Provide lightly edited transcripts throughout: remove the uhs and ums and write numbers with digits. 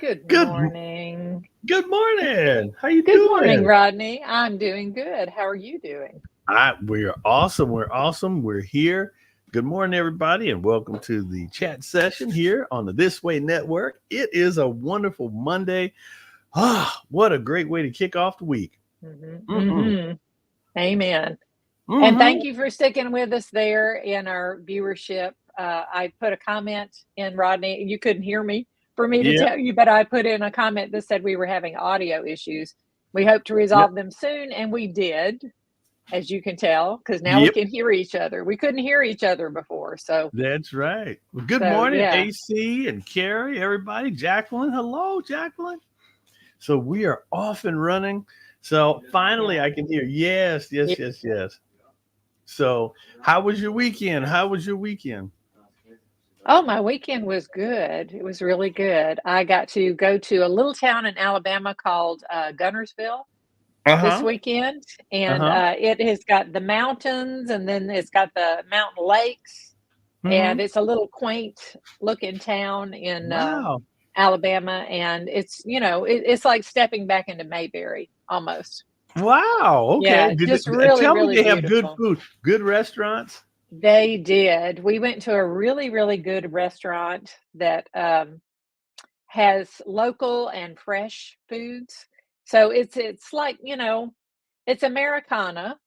Good Good morning. good morning. How you Good morning, doing? Rodney. I'm doing good. How are you doing? We're awesome. We're awesome. We're here. Good morning, everybody, and welcome to the chat session here on the This Way Network. It is a wonderful Monday. What a great way to kick off the week. Mm-hmm. Mm-mm. Mm-hmm. Amen. And Mm-hmm. thank you for sticking with us there in our viewership. I put a comment in, Rodney. You couldn't hear me for me to Yeah. tell you, but I put in a comment that said we were having audio issues. We hope to Yep. resolve them soon, and we did, as you can tell, because now we Yep. can hear each other. We couldn't hear each other before. So, That's right. Well, good so morning, yeah. AC and Carrie, everybody. Jacqueline. Hello, Jacqueline. So we are off and running. So finally Yeah. I can hear. Yes, Yeah. yes, yes, yes. So, how was your weekend? How was your weekend? Oh, my weekend was good. It was really good. I got to go to a little town in Alabama called Gunnersville this Uh-huh. weekend, and Uh-huh. it has got the mountains, and then it's got the mountain lakes, and Mhm. it's a little quaint looking town in Wow. Alabama, and it's like stepping back into Mayberry almost. Wow. Okay. Yeah, Did just they, really, tell me really they have good beautiful. food, good restaurants? They did. We went to a really, really good restaurant that has local and fresh foods. So it's like, it's Americana,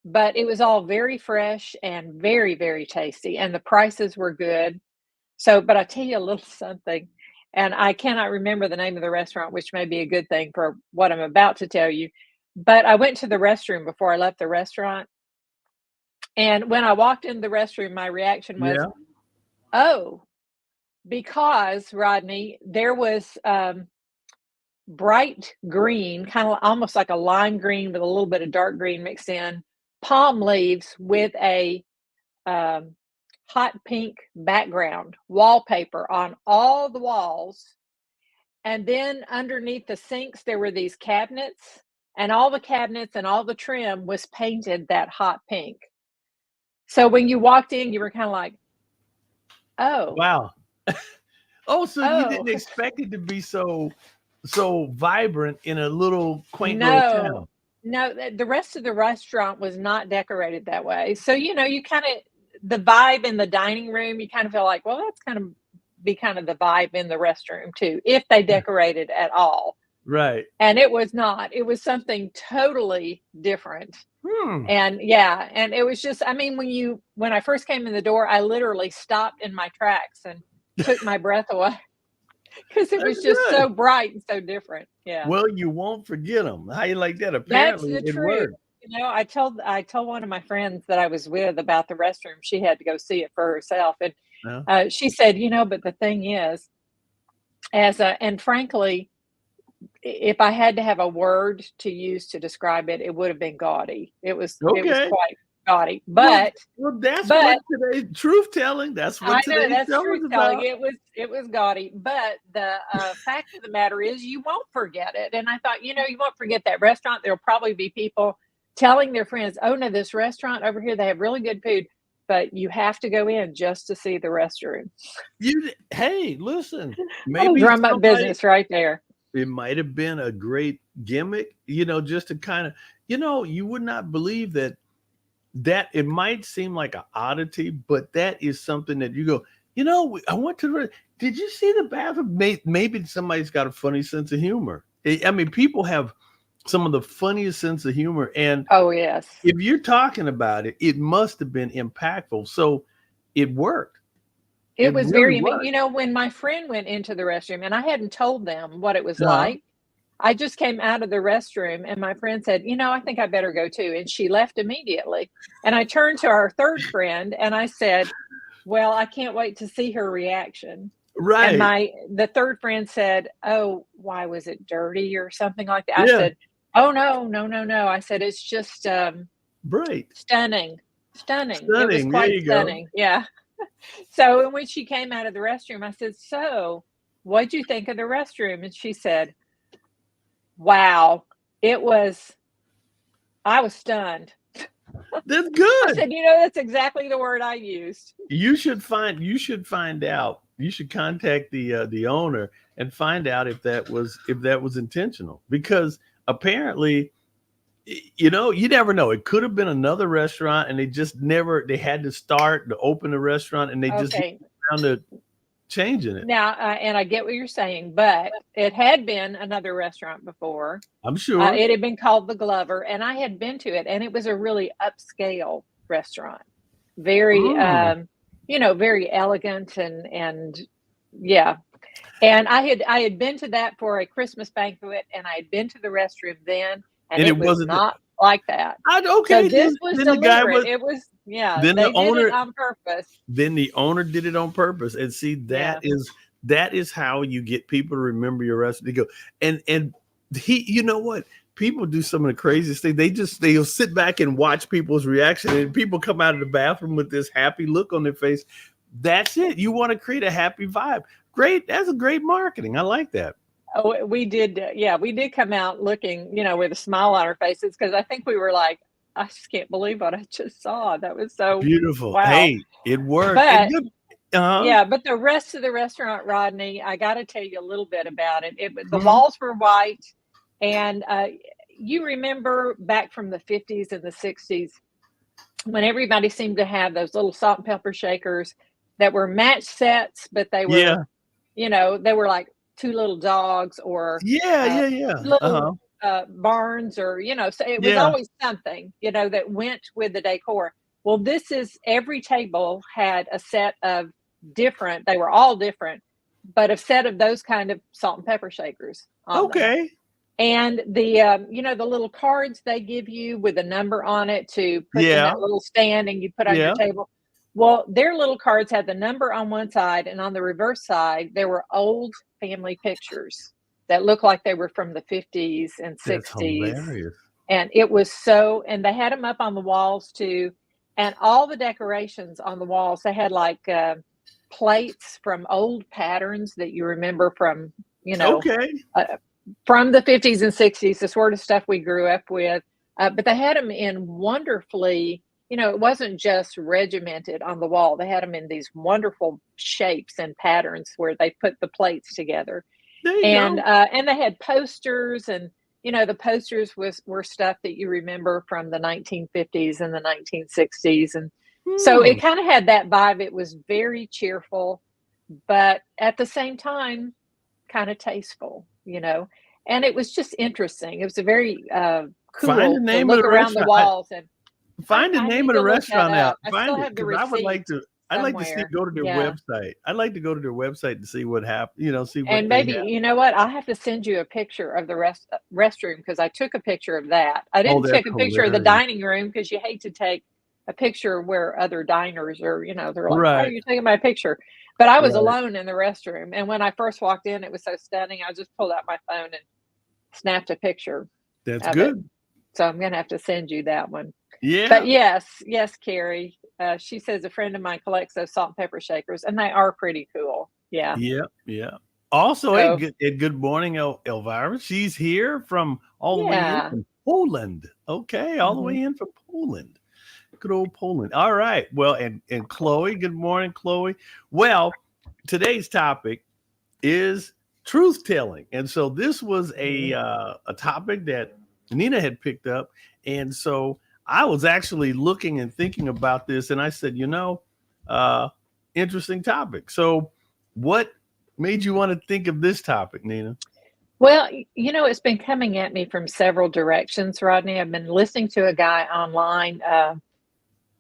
but it was all very fresh and very, very tasty, and the prices were good. So, but I tell you a little something, and I cannot remember the name of the restaurant, which may be a good thing for what I'm about to tell you. But I went to the restroom before I left the restaurant, and when I walked in the restroom, my reaction was, Yeah. "Oh," because Rodney, there was bright green, kind of almost like a lime green with a little bit of dark green mixed in, palm leaves with a um, hot pink background wallpaper on all the walls. And then underneath the sinks, there were these cabinets, and all the cabinets and all the trim was painted that hot pink. So when you walked in, you were kind of like, oh, Wow. Oh, so you oh, didn't expect it to be so vibrant in a little quaint little no, town. no, the rest of the restaurant was not decorated that way. So, you kinda the vibe in the dining room, you kind of feel like, well, that's kind of be kind of the vibe in the restroom too, if they decorated at all. Right. And it was not. It was something totally different. Hmm. And yeah, and it was just, I mean, when I first came in the door, I literally stopped in my tracks and took my breath away because it That's was just good. so bright and so different. Yeah. Well, you won't forget them. How you like that? That's Apparently the it truth. worked. I told one of my friends that I was with about the restroom. She had to go see it for herself, and Yeah. she said, "But the thing is, and frankly, if I had to have a word to use to describe it, it would have been gaudy. It was Okay. quite gaudy, Well, but well, that's what but today's truth telling. That's I what know today's that's show truth is telling. about. It was gaudy, but the fact of the matter is, you won't forget it. And I thought, you won't forget that restaurant. There'll probably be people telling their friends, "Oh no, this restaurant over here, they have really good food, but you have to go in just to see the restroom." Hey, listen, That'll maybe drum up somebody, business right there. it might have been a great gimmick, just to kind of, you would not believe that it might seem like an oddity, but that is something that you go, I went to did you see the bathroom? Maybe somebody's got a funny sense of humor. I mean, people have some of the funniest sense of humor. And Oh yes, if you're talking about it, it must have been impactful. So it worked. it It was really very. worked. When my friend went into the restroom, and I hadn't told them what it was Uh-huh. like. I just came out of the restroom and my friend said, "I think I better go too." And she left immediately. And I turned to our third friend and I said, "Well, I can't wait to see her reaction." And Right. the third friend said, "Oh, why was it dirty or something like that?" I Yeah. said, "Oh no, no, no, no." I said, "It's just Right. stunning. Stunning. It was Stunning. There quite you go. stunning." Yeah. So when she came out of the restroom, I said, "So, what'd you think of the restroom?" And she said, "Wow, it was I was stunned." That's I good. said, "That's exactly the word I used." You should find out. contact the owner and find out if that was intentional, because apparently, you never know. It could have been another restaurant, and they had to start to open the restaurant, and they just Okay. found to changing it. Now, and I get what you're saying, but it had been another restaurant before. I'm sure. It had been called the Glover, and I had been to it, and it was a really upscale restaurant. Very, Mm. very elegant and yeah. And I had been to that for a Christmas banquet, and I had been to the restroom then, and And it it was wasn't. not like that. So Okay. this was Then the guy deliberate. was. It was, yeah, Then the they did it owner. on purpose. Then the owner did it on purpose. And see, Yeah. that is how you get people to remember your restaurant. They go, and you know what? People do some of the craziest things. They'll sit back and watch people's reaction, and people come out of the bathroom with this happy look on their face. That's it. You want to create a happy vibe. Great. That's a great marketing. I like that. Oh, we did. Yeah, we did come out looking, with a smile on our faces, because I think we were like, I just can't believe what I just saw. That was so Beautiful. wow. Hey, it worked. And But good. Uh-huh. yeah, but the rest of the restaurant, Rodney, I got to tell you a little bit about it. The Mhm. walls were white, and you remember back from the 50s and the 60s when everybody seemed to have those little salt and pepper shakers that were match sets, but they Yeah. were, they were like two little dogs or Yeah. uh, Yeah. Yeah. little Uh-huh. barns, or so it was Yeah. always something that went with the decor. Well, every table had a set of different, they were all different, but a set of those kind of salt and pepper shakers on them. Okay. And the little cards they give you with a number on it to put in Yeah. that little stand and you put on your Yeah. table. Well, their little cards had the number on one side, and on the reverse side, there were old family pictures that looked like they were from the 50s and That's 60s. hilarious. And and they had them up on the walls too. And all the decorations on the walls, they had like plates from old patterns that you remember Okay. uh, from the 50s and 60s, the sort of stuff we grew up with. But they had them in wonderfully, it wasn't just regimented on the wall. They had them in these wonderful shapes and patterns where they put the plates together. There you And go. and they had posters, and the posters were stuff that you remember from the 1950s and the 1960s. And so Hmm. it kind of had that vibe. It was very cheerful, but at the same time kind of tasteful, and it was just interesting. It was a very Find the cool to name of look the around the restaurant. walls, and Find the I name need of the to look that restaurant up. out. I still Find it, have the because I would like receipt to. I'd like to see somewhere. go to their Yeah. website. I'd like to go to their website and see what happened. See what And they maybe, have. you know what? I'll have to send you a picture of the restroom, because I took a picture of that. I Oh, didn't that's take a picture of the hilarious. dining room, because you hate to take a picture where other diners are, they're like, "Why are Right. you taking my picture?" But I was Right. alone in the restroom, and when I first walked in, it was so stunning. I just pulled out my phone and snapped a picture That's of it. good. So I'm gonna have to send you that one. But Yeah. yes, Carrie. She says a friend of mine collects those salt and pepper shakers, and they are pretty cool. Yeah. Yeah. Yeah. Also, hey, So good morning, Elvira. She's here from all the way in yeah. from Poland. Okay, all the Mhm. way in from Poland. Good old Poland. All right. Well, and Chloe. Good morning, Chloe. Well, today's topic is truth telling, and so this was Mhm. a topic that Nina had picked up, and so I was actually looking and thinking about this, and I said, uh, interesting topic. So, what made you want to think of this topic, Nina? Well, it's been coming at me from several directions, Rodney. I've been listening to a guy online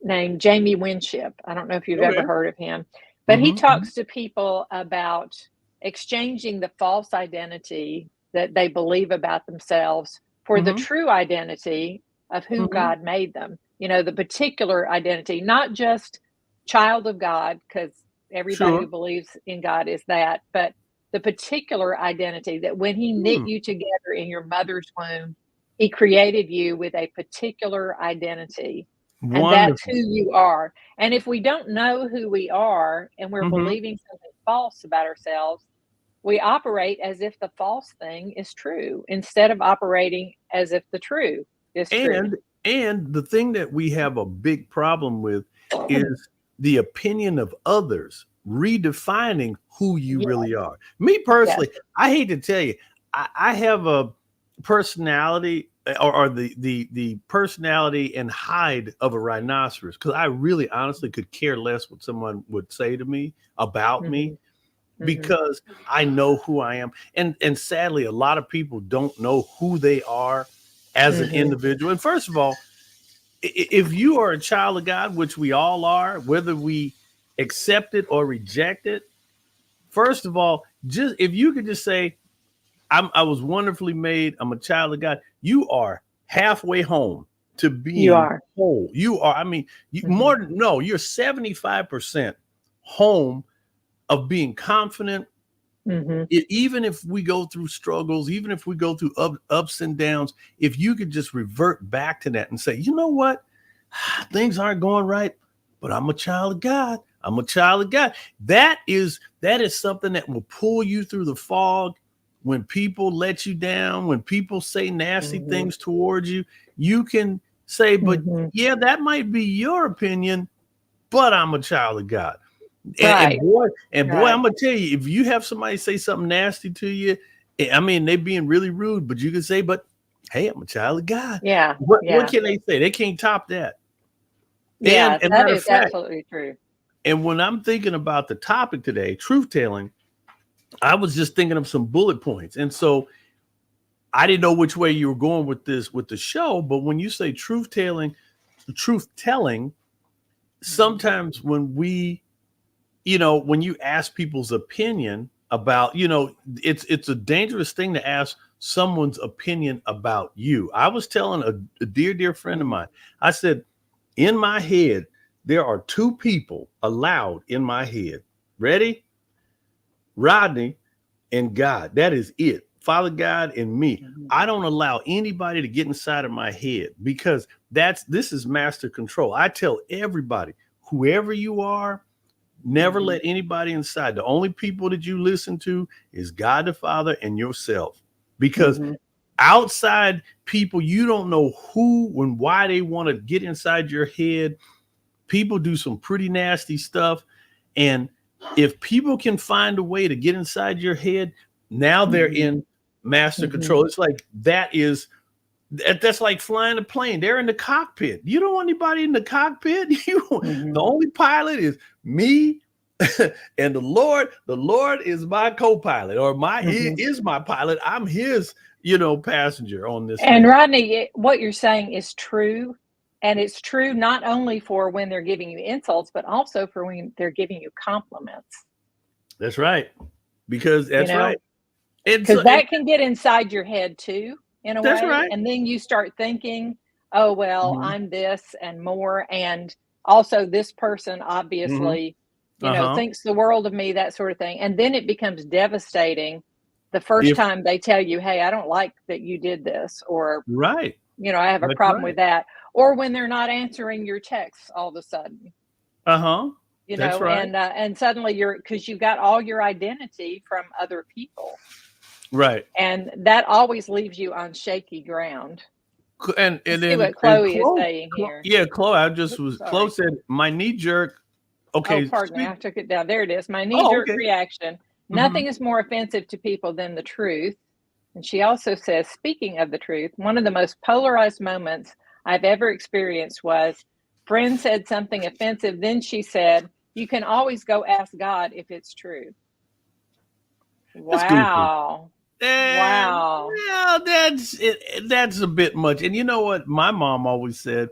named Jamie Winship. I don't know if you've ever Okay. heard of him, but he Mm-hmm. talks to people about exchanging the false identity that they believe about themselves for the Mm-hmm. true identity of who Mm-hmm. God made them. The particular identity, not just child of God, because everybody who Sure. believes in God is that, but the particular identity that when He knit Hmm. you together in your mother's womb, He created you with a particular identity, and that's who Wonderful. you are. And if we don't know who we are and we're Mm-hmm. believing something false about ourselves, we operate as if the false thing is true instead of operating as if the true is true. And the thing that we have a big problem with is the opinion of others redefining who you Yeah. really are. Me Yes. personally, I hate to tell you, I have a personality or the personality and hide of a rhinoceros because I really honestly could care less what someone would say to me about me Mhm. Mhm. because I know who I am. And sadly, a lot of people don't know who they are as an Mhm. individual. And first of all, if you are a child of God, which we all are, whether we accept it or reject it, first of all, just if you could just say, I was wonderfully made, I'm a child of God, you are halfway home to You being are. whole. You are, I mean, Mhm. no, you're 75% home of being confident. Mhm. Even if we go through struggles, even if we go through ups and downs, if you could just revert back to that and say, you know what, things aren't going right, but I'm a child of God. I'm a child of God. That is something that will pull you through the fog when people let you down, when people say nasty Mhm. things towards you. You can say, but Mhm. yeah, that might be your opinion, but I'm a child of God. And, and Right. boy, and boy, Right. I'm gonna tell you, if you have somebody say something nasty to you, I mean, they being really rude, but you can say, but hey, I'm a child of God. Yeah. What Yeah. can they say? They can't top that. And Yeah. as a That matter of is fact, absolutely true. and when I'm thinking about the topic today, truth telling, I was just thinking of some bullet points. And so I didn't know which way you were going with this with the show, but when you say truth telling, Mhm. sometimes when we when you ask people's opinion about, it's a dangerous thing to ask someone's opinion about you. I was telling a dear friend of Mhm. mine, I said, in my head, there are two people allowed in my head. Ready? Rodney and God. That is it. Father God and me. Mhm. I don't allow anybody to get inside of my head because this is master control. I tell everybody, whoever you are, never Mhm. let anybody inside. The only people that you listen to is God the Father and yourself. Because Mhm. outside people, you don't know who and why they want to get inside your head. People do some pretty nasty stuff. And if people can find a way to get inside your head, now they're Mhm. in master Mhm. control. It's like that's like flying a plane. They're in the cockpit. You don't want anybody in the cockpit. The Mhm. only pilot is me and the Lord is my co-pilot, or Mhm. is my pilot. I'm his, passenger on this And thing. Rodney, what you're saying is true. And it's true not only for when they're giving you insults, but also for when they're giving you compliments, That's right. Because you that's right. know, And so because and that can get inside your head too, in a that's way. right. And then you start thinking, oh, well, Mhm. I'm this and more. And also, this person Mhm. obviously, Uh-huh. thinks the world of me, that sort of thing. And then it becomes devastating the first If time they tell you, hey, I don't like that you did this, or right. I have a That's problem right. with that. Or when they're not answering your texts all of a sudden, Uh-huh. That's right. and suddenly because you got all your identity from other people, Right. and that always leaves you on shaky ground. And Let's see then what and Chloe is saying here. Yeah, Chloe, Oops, Chloe sorry. said my knee jerk. Oh, Okay, pardon me. I took it down. There it is. My knee oh, jerk okay. reaction. Mhm. Nothing is more offensive to people than the truth. And she also says, speaking of the truth, one of the most polarized moments I've ever experienced was friend said something offensive. Then she said, you can always go ask God if it's true. That's goofy. Wow. And Wow. yeah, that's a bit much. And you know what? My mom always said,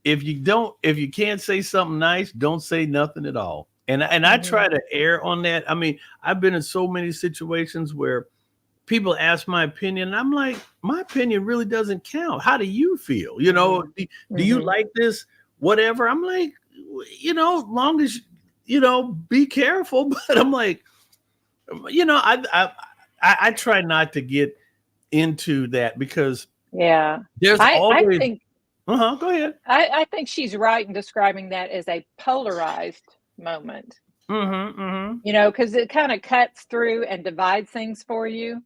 if you can't say something nice, don't say nothing at all. And I Hmm. try to err on that. I mean, I've been in so many situations where people ask my opinion, and I'm like, my opinion really doesn't count. How do you feel? Hmm. Do you Hmm. like this? Whatever. I'm like, long as be careful. But I'm like, I try not to get into that because Yeah. there's I always think go ahead. I think she's right in describing that as a polarized moment, Mm-hmm. Mm-hmm. because it kind of cuts through and divides things for you.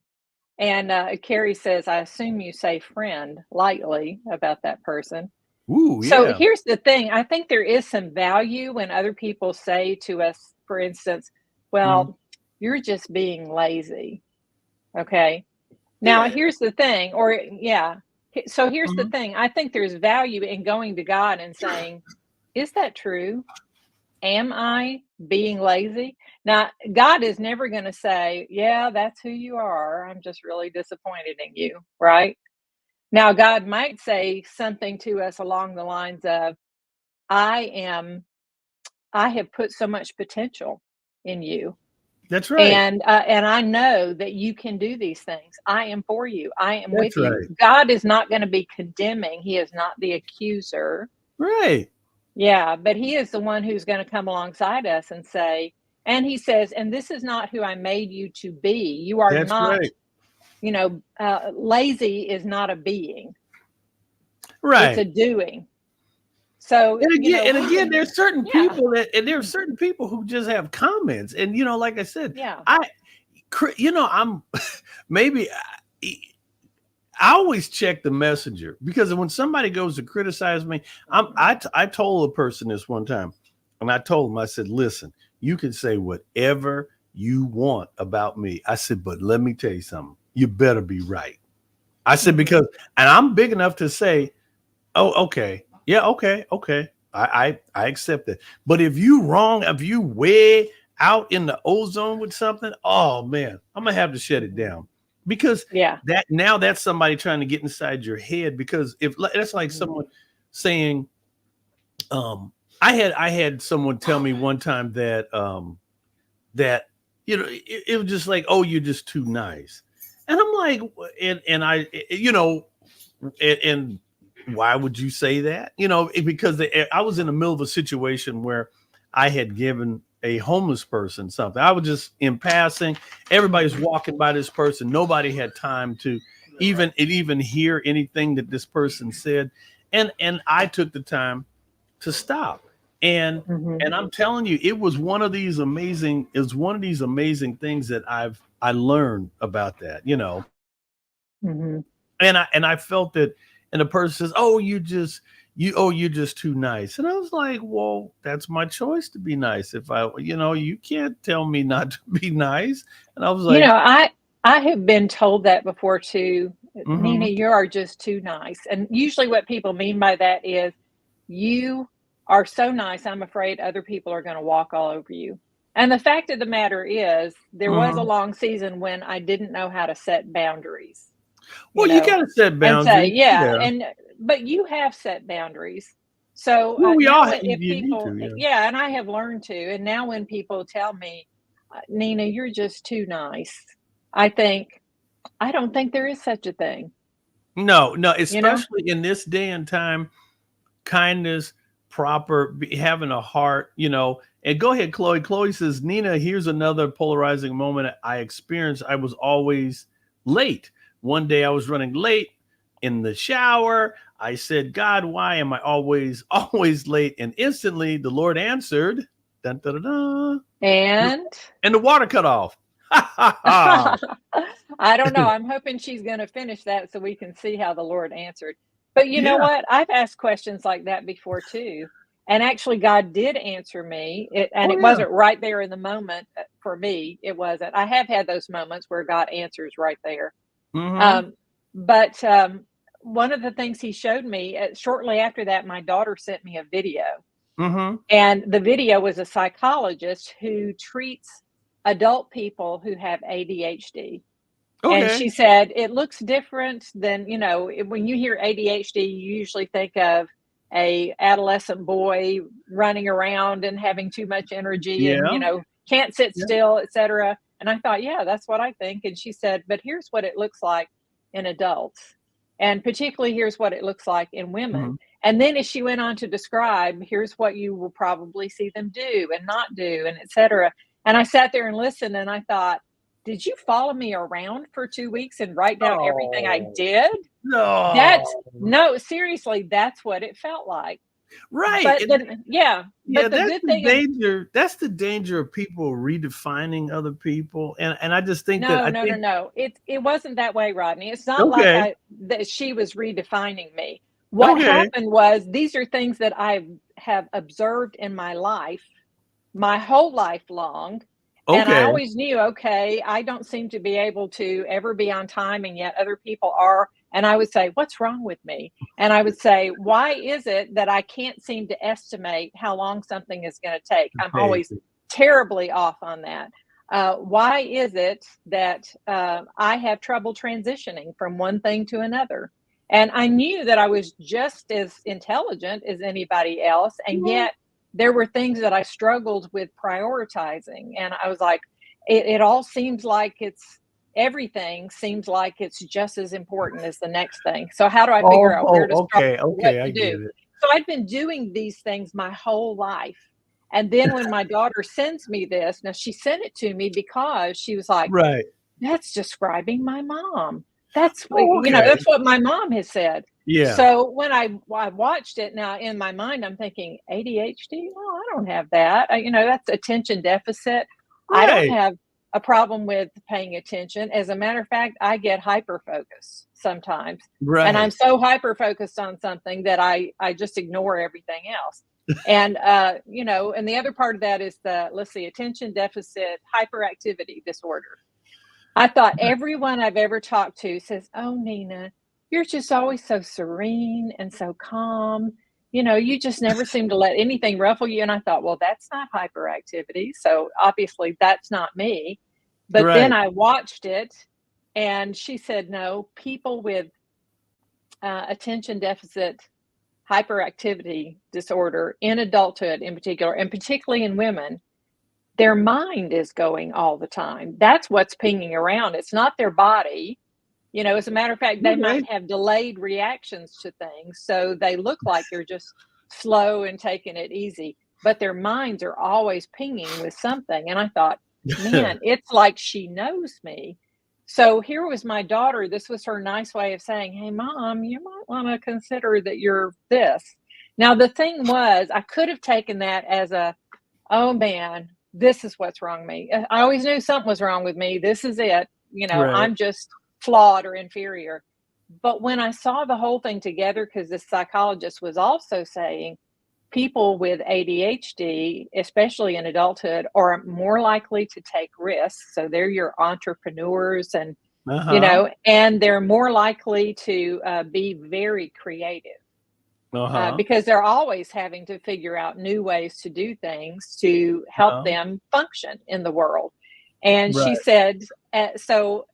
And Carrie says, I assume you say friend lightly about that person. Ooh, So yeah. here's the thing, I think there is some value when other people say to us for instance, Mhm. well, you're just being lazy. Okay. Now, Yeah. here's the thing, or yeah. So here's the Mhm. thing. I think there's value in going to God and saying, is that true? Am I being lazy? Now, God is never going to say, yeah, that's who you are. I'm just really disappointed in you. Right. Now, God might say something to us along the lines of, I am, I have put so much potential in you. That's right. And I know that you can do these things. I am for you. I am with That's you. right. God is not going to be condemning. He is not the accuser. Right. Yeah, but he is the one who's going to come alongside us and say, and he says, and this is not who I made you to be. You are That's not, right. lazy is not a being, it's a Right. doing. So, And we again, can, there's certain yeah, people that, and there are certain people who just have comments. And like I said, yeah. I, I'm maybe I always check the messenger, because when somebody goes to criticize me, I told a person this one time, and I told him, I said, listen, you can say whatever you want about me. I said, but let me tell you something. You better be right. I said, Hmm. because, and I'm big enough to say, oh, okay. Yeah, okay, okay. I accept it. But if you wrong, if you way out in the ozone with something, oh man, I'm gonna have to shut it Hmm. down. Because Yeah. that's somebody trying to get inside your head. Because if that's like Hmm. someone saying, um, I had someone tell me one time that that it was just like, oh, you're just too nice. And I'm like, and I, and why would you say that? Because I was in the middle of a situation where I had given a homeless person something. I was just in passing. Everybody's Hmm. walking by this person. Nobody had time to even hear anything that this person said, and I took the time to stop. And Hmm. and I'm telling you, it was one of these amazing. It was one of these amazing things that I learned about that. Hmm. And I felt that, and the person says, "Oh, you're just too nice." And I was like, "Well, that's my choice to be nice. If you can't tell me not to be nice." And I was You like, know, I I have been told that before too. Nina, "Mm-hmm, you are just too nice. And usually what people mean by that is you are so nice, I'm afraid other people are going to walk all over you. And the fact of the matter is, there was a mm-hmm." long season when I didn't know how to set boundaries, you Well, you know, got to set and say, boundaries. yeah, Yeah. and but you have set boundaries. So Well, we all now if you need people, to. Yeah. yeah, and I have learned to, and now when people tell me, Nina, you're just too nice, I think, I don't think there is such a thing, No, no, you know? especially in this day and time, kindness, having a heart, And go ahead, Chloe. Chloe says, Nina, here's another polarizing moment I experienced. I was always late. One day I was running late in the shower. I said, God, why am I always, always late? And instantly the Lord answered, dun, dun, dun, dun, And and the water cut off. Ha ha ha. I don't know. I'm hoping she's going to finish that so we can see how the Lord answered. But you know Yeah. what? I've asked questions like that before too. And actually, God did answer me. And Oh, it yeah. wasn't right there in the moment for me. It wasn't. I have had those moments where God answers right there. Mm-hmm. Um, but one of the things He showed me shortly after that, my daughter sent me a video. Mm-hmm. And the video was a psychologist who treats adult people who have ADHD. And Okay. she said, it looks different than, when you hear ADHD, you usually think of a adolescent boy running around and having too much energy and, Yeah. can't sit Yeah. still, etc. And I thought, yeah, that's what I think. And she said, but here's what it looks like in adults. And particularly here's what it looks like in women. Mm-hmm. And then as she went on to describe, here's what you will probably see them do and not do, and etc. And I sat there and listened and I thought, did you follow me around for 2 weeks and write down everything I Oh, did? That's no. no, seriously, that's what it felt like. Right, But and then yeah, yeah, but the that's good the thing ab danger. That's the danger of people redefining other people, and I just think that no, no, no, no, it wasn't that way, Rodney. It's not like okay, I that she was redefining me. What okay, happened was these are things that I have observed in my life my whole life long. And I Okay. always knew, okay, I don't seem to be able to ever be on time, and yet other people are. And I would say, what's wrong with me? And I would say, why is it that I can't seem to estimate how long something is going to take? I'm Hey, always terribly off on that. Why is it that I have trouble transitioning from one thing to another? And I knew that I was just as intelligent as anybody else. And yet there were things that I struggled with prioritizing. And I was like, it all seems like everything seems like it's just as important as the next thing. So how do I figure out where to start, okay, what okay, I to do? get it. So I'd been doing these things my whole life. And then when my daughter sends me this, now she sent it to me because she was like, Right. that's describing my mom. That's what, Oh, okay. that's what my mom has said. Yeah. So when I watched it, now in my mind, I'm thinking ADHD. No, I don't have that. That's attention deficit. I don't Right. have a problem with paying attention. As a matter of fact, I get hyper focused sometimes, and I'm Right. so hyper focused on something that I just ignore everything else. And and the other part of that is the, let's see, attention deficit hyperactivity disorder. I thought everyone I've ever talked to says, "Oh, Nina, you're just always so serene and so calm. You just never seem to let anything ruffle you." And I thought, well, that's not hyperactivity. So obviously that's not me. But then Right. I watched it, and she said, no, people with attention deficit hyperactivity disorder in adulthood in particular, and particularly in women, their mind is going all the time. That's what's pinging around. It's not their body. As a matter of fact, they Okay. might have delayed reactions to things. So they look like they're just slow and taking it easy, but their minds are always pinging with something. And I thought, man, it's like she knows me. So here was my daughter. This was her nice way of saying, hey, mom, you might want to consider that you're this. Now, the thing was, I could have taken that as oh man, this is what's wrong with me. I always knew something was wrong with me. This is it. Right. I'm just flawed or inferior. But when I saw the whole thing together, because the psychologist was also saying people with ADHD, especially in adulthood, are more likely to take risks. So they're your entrepreneurs, Uh-huh. and they're more likely to be very creative Uh-huh. because they're always having to figure out new ways to do things to help Uh-huh. them function in the world. And she Right. said, so,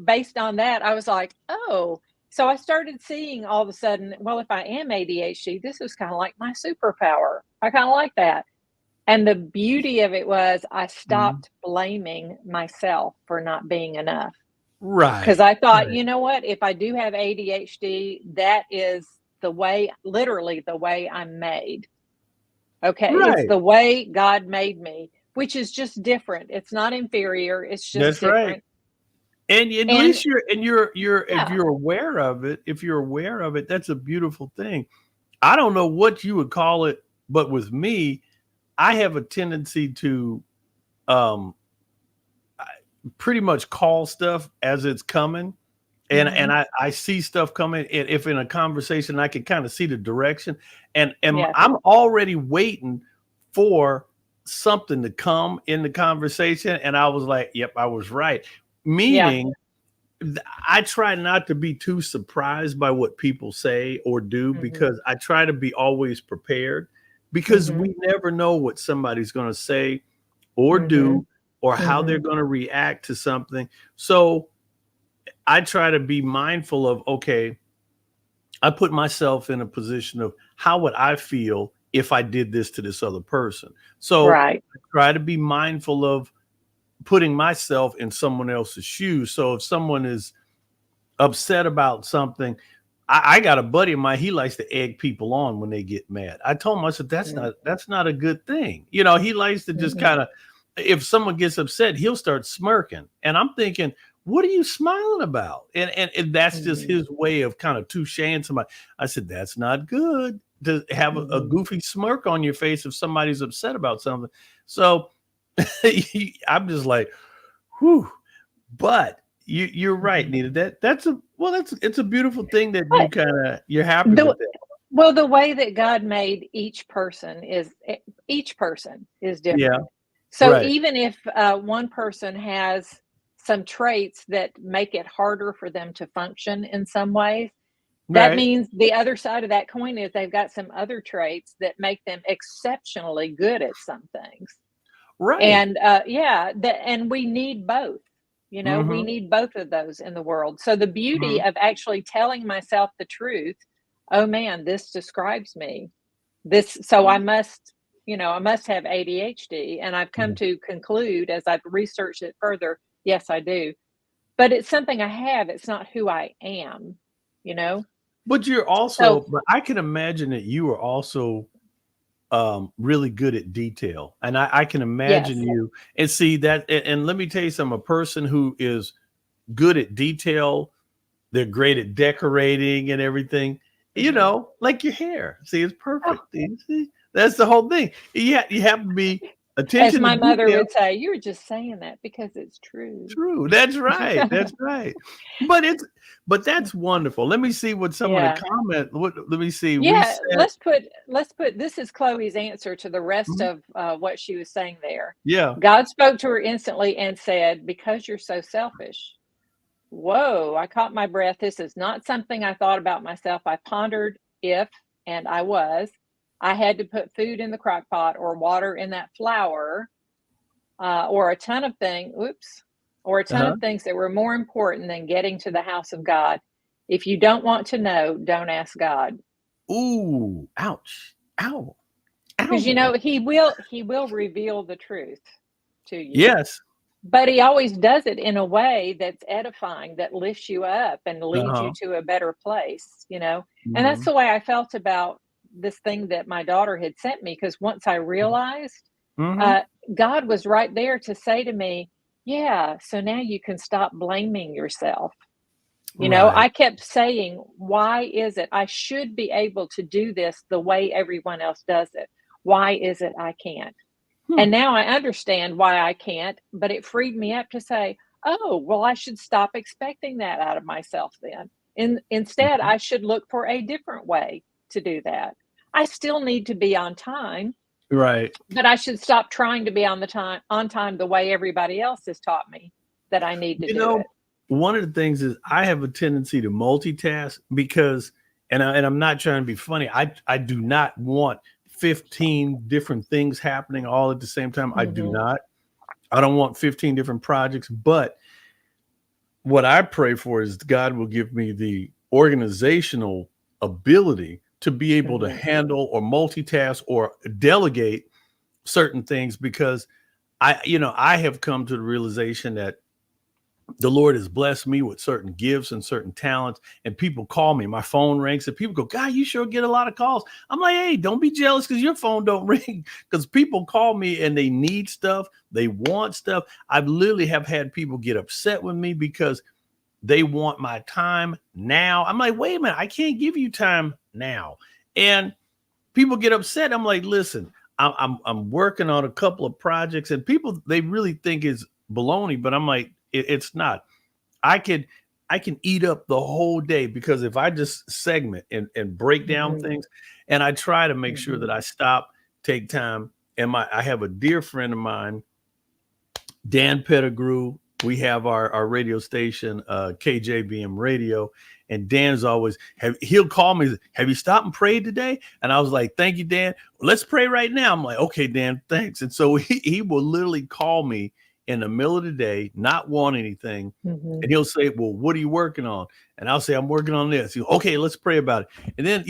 based on that, I was like, oh, so I started seeing all of a sudden, well, if I am ADHD, this is kind of like my superpower. I kind of like that. And the beauty of it was I Mhm. stopped blaming myself for not being enough. Because Right. I thought, Right. you know what? If I do have ADHD, that is the way, literally the way I'm made. Okay. It's Right. the way God made me, which is just different. It's not inferior. It's just That's right. different. And at And least you're if yeah, you're aware of it, that's a beautiful thing. I don't know what you would call it, but with me, I have a tendency to um pretty much call stuff as it's coming. And hmm, I see stuff coming, and if in a conversation I can kind of see the direction, and yes, I'm already waiting for something to come in the conversation, and I was like, "Yep, I was right." yeah, Meaning, I try not to be too surprised by what people say or do hmm, because I try to be always prepared because hmm, we never know what somebody's going to say or hmm, do or how hmm, they're going to react to something. So I try to be mindful of, okay, I put myself in a position of how would I feel if I did this to this other person. So right, I try to be mindful of putting myself in someone else's shoes. So if someone is upset about something, I got a buddy of mine, he likes to egg people on when they get mad. I told him, I said, mm, that's not a good thing. He likes to just mm, kind of, if someone gets upset, he'll start smirking. And I'm thinking, what are you smiling about? And that's just mm, his way of kind of toucheing somebody. I said, that's not good to have a mm, goofy smirk on your face if somebody's upset about something. So I'm just like, whew. But you're right, mm. Nita. It's a beautiful thing that you're happy The with that. well, the way that God made each person is each person is Yeah. different. So Right. even if one person has some traits that make it harder for them to function in some ways, that Right. means the other side of that coin is they've got some other traits that make them exceptionally good at some things. Right. And yeah, and we need both. You know, we Mhm. need both of those in the world. So the beauty Mhm. of actually telling myself the truth, oh man, this describes me. This, so I must, I must have ADHD. And I've come Mhm. to conclude as I've researched it further, yes, I do. But it's something I have. It's not who I am, you know? But you're So also but I can imagine that you are also, really good at detail, and I can imagine yes. you and see that and let me tell you something, a person who is good at detail, they're great at decorating and everything, Mhm. like your hair. See, it's Oh, perfect. You see? That's the whole thing. You have to be as attention to my mother detail. would say, "You're just saying that because it's true." True. That's right. That's right. But it's but that's wonderful. Let me see what some of the Yeah. comment what let me see. We Yeah, said let's put this is Chloe's answer to the rest mhm, of, what she was saying there. yeah. God spoke to her instantly and said, "Because you're so selfish." Whoa, I caught my breath. This is not something I thought about myself. I pondered if, and I was, I had to put food in the crock pot or water in that flour, or a ton of things, oops, or a ton Uh-huh. of things that were more important than getting to the house of God. If you don't want to know, don't ask God. Ooh, ouch. Ow. Because Ow. he will reveal the truth to you. Yes. But he always does it in a way that's edifying, that lifts you up and leads you Uh-huh. to a better place. And that's Mhm. the way I felt about this thing that my daughter had sent me. Because once I Mhm. realized, Mhm. uh, God was right there to say to me, "Yeah, so now you can stop blaming yourself." Right. I kept saying, "Why is it I should be able to do this the way everyone else does it? Why is it I can't?" Hmm. And now I understand why I can't, but it freed me up to say, "Oh, well, I should stop expecting that out of myself then. Instead, Mhm. I should look for a different way to do that. I still need to be on time, Right. but I should stop trying to be on time the way everybody else has taught me that I need to You do know, it." one of the things is I have a tendency to multitask because and I'm not trying to be funny. I do not want 15 different things happening all at the same time. I do Mhm. not. I don't want 15 different projects, but what I pray for is God will give me the organizational ability to be able to Mhm. handle or multitask or delegate certain things because I have come to the realization that the Lord has blessed me with certain gifts and certain talents, and people call me. My phone rings, and people go, "God, you sure get a lot of calls." I'm like, "Hey, don't be jealous because your phone don't ring." Because people call me and they need stuff, they want stuff. I've literally have had people get upset with me because they want my time now. I'm like, "Wait a minute, I can't give you time now." And people get upset. I'm like, "Listen, I'm working on a couple of projects, and people they really think it's baloney, but I'm like, it's not. I can I can eat up the whole day because if I just segment and break down Mhm. things, and I try to make sure that Mhm. I stop, take time. And I have a dear friend of mine, Dan Pettigrew. We have our radio station, KJBM Radio, and Dan's always he'll call me. Have you stopped and prayed today? And I was like, "Thank you, Dan. Let's pray right now." I'm like, "Okay, Dan, thanks." And so he will literally call me in the middle of the day, not want anything, Mhm. and he'll say, "Well, what are you working on?" And I'll say, "I'm working on this." He'll, okay, let's pray about it. And then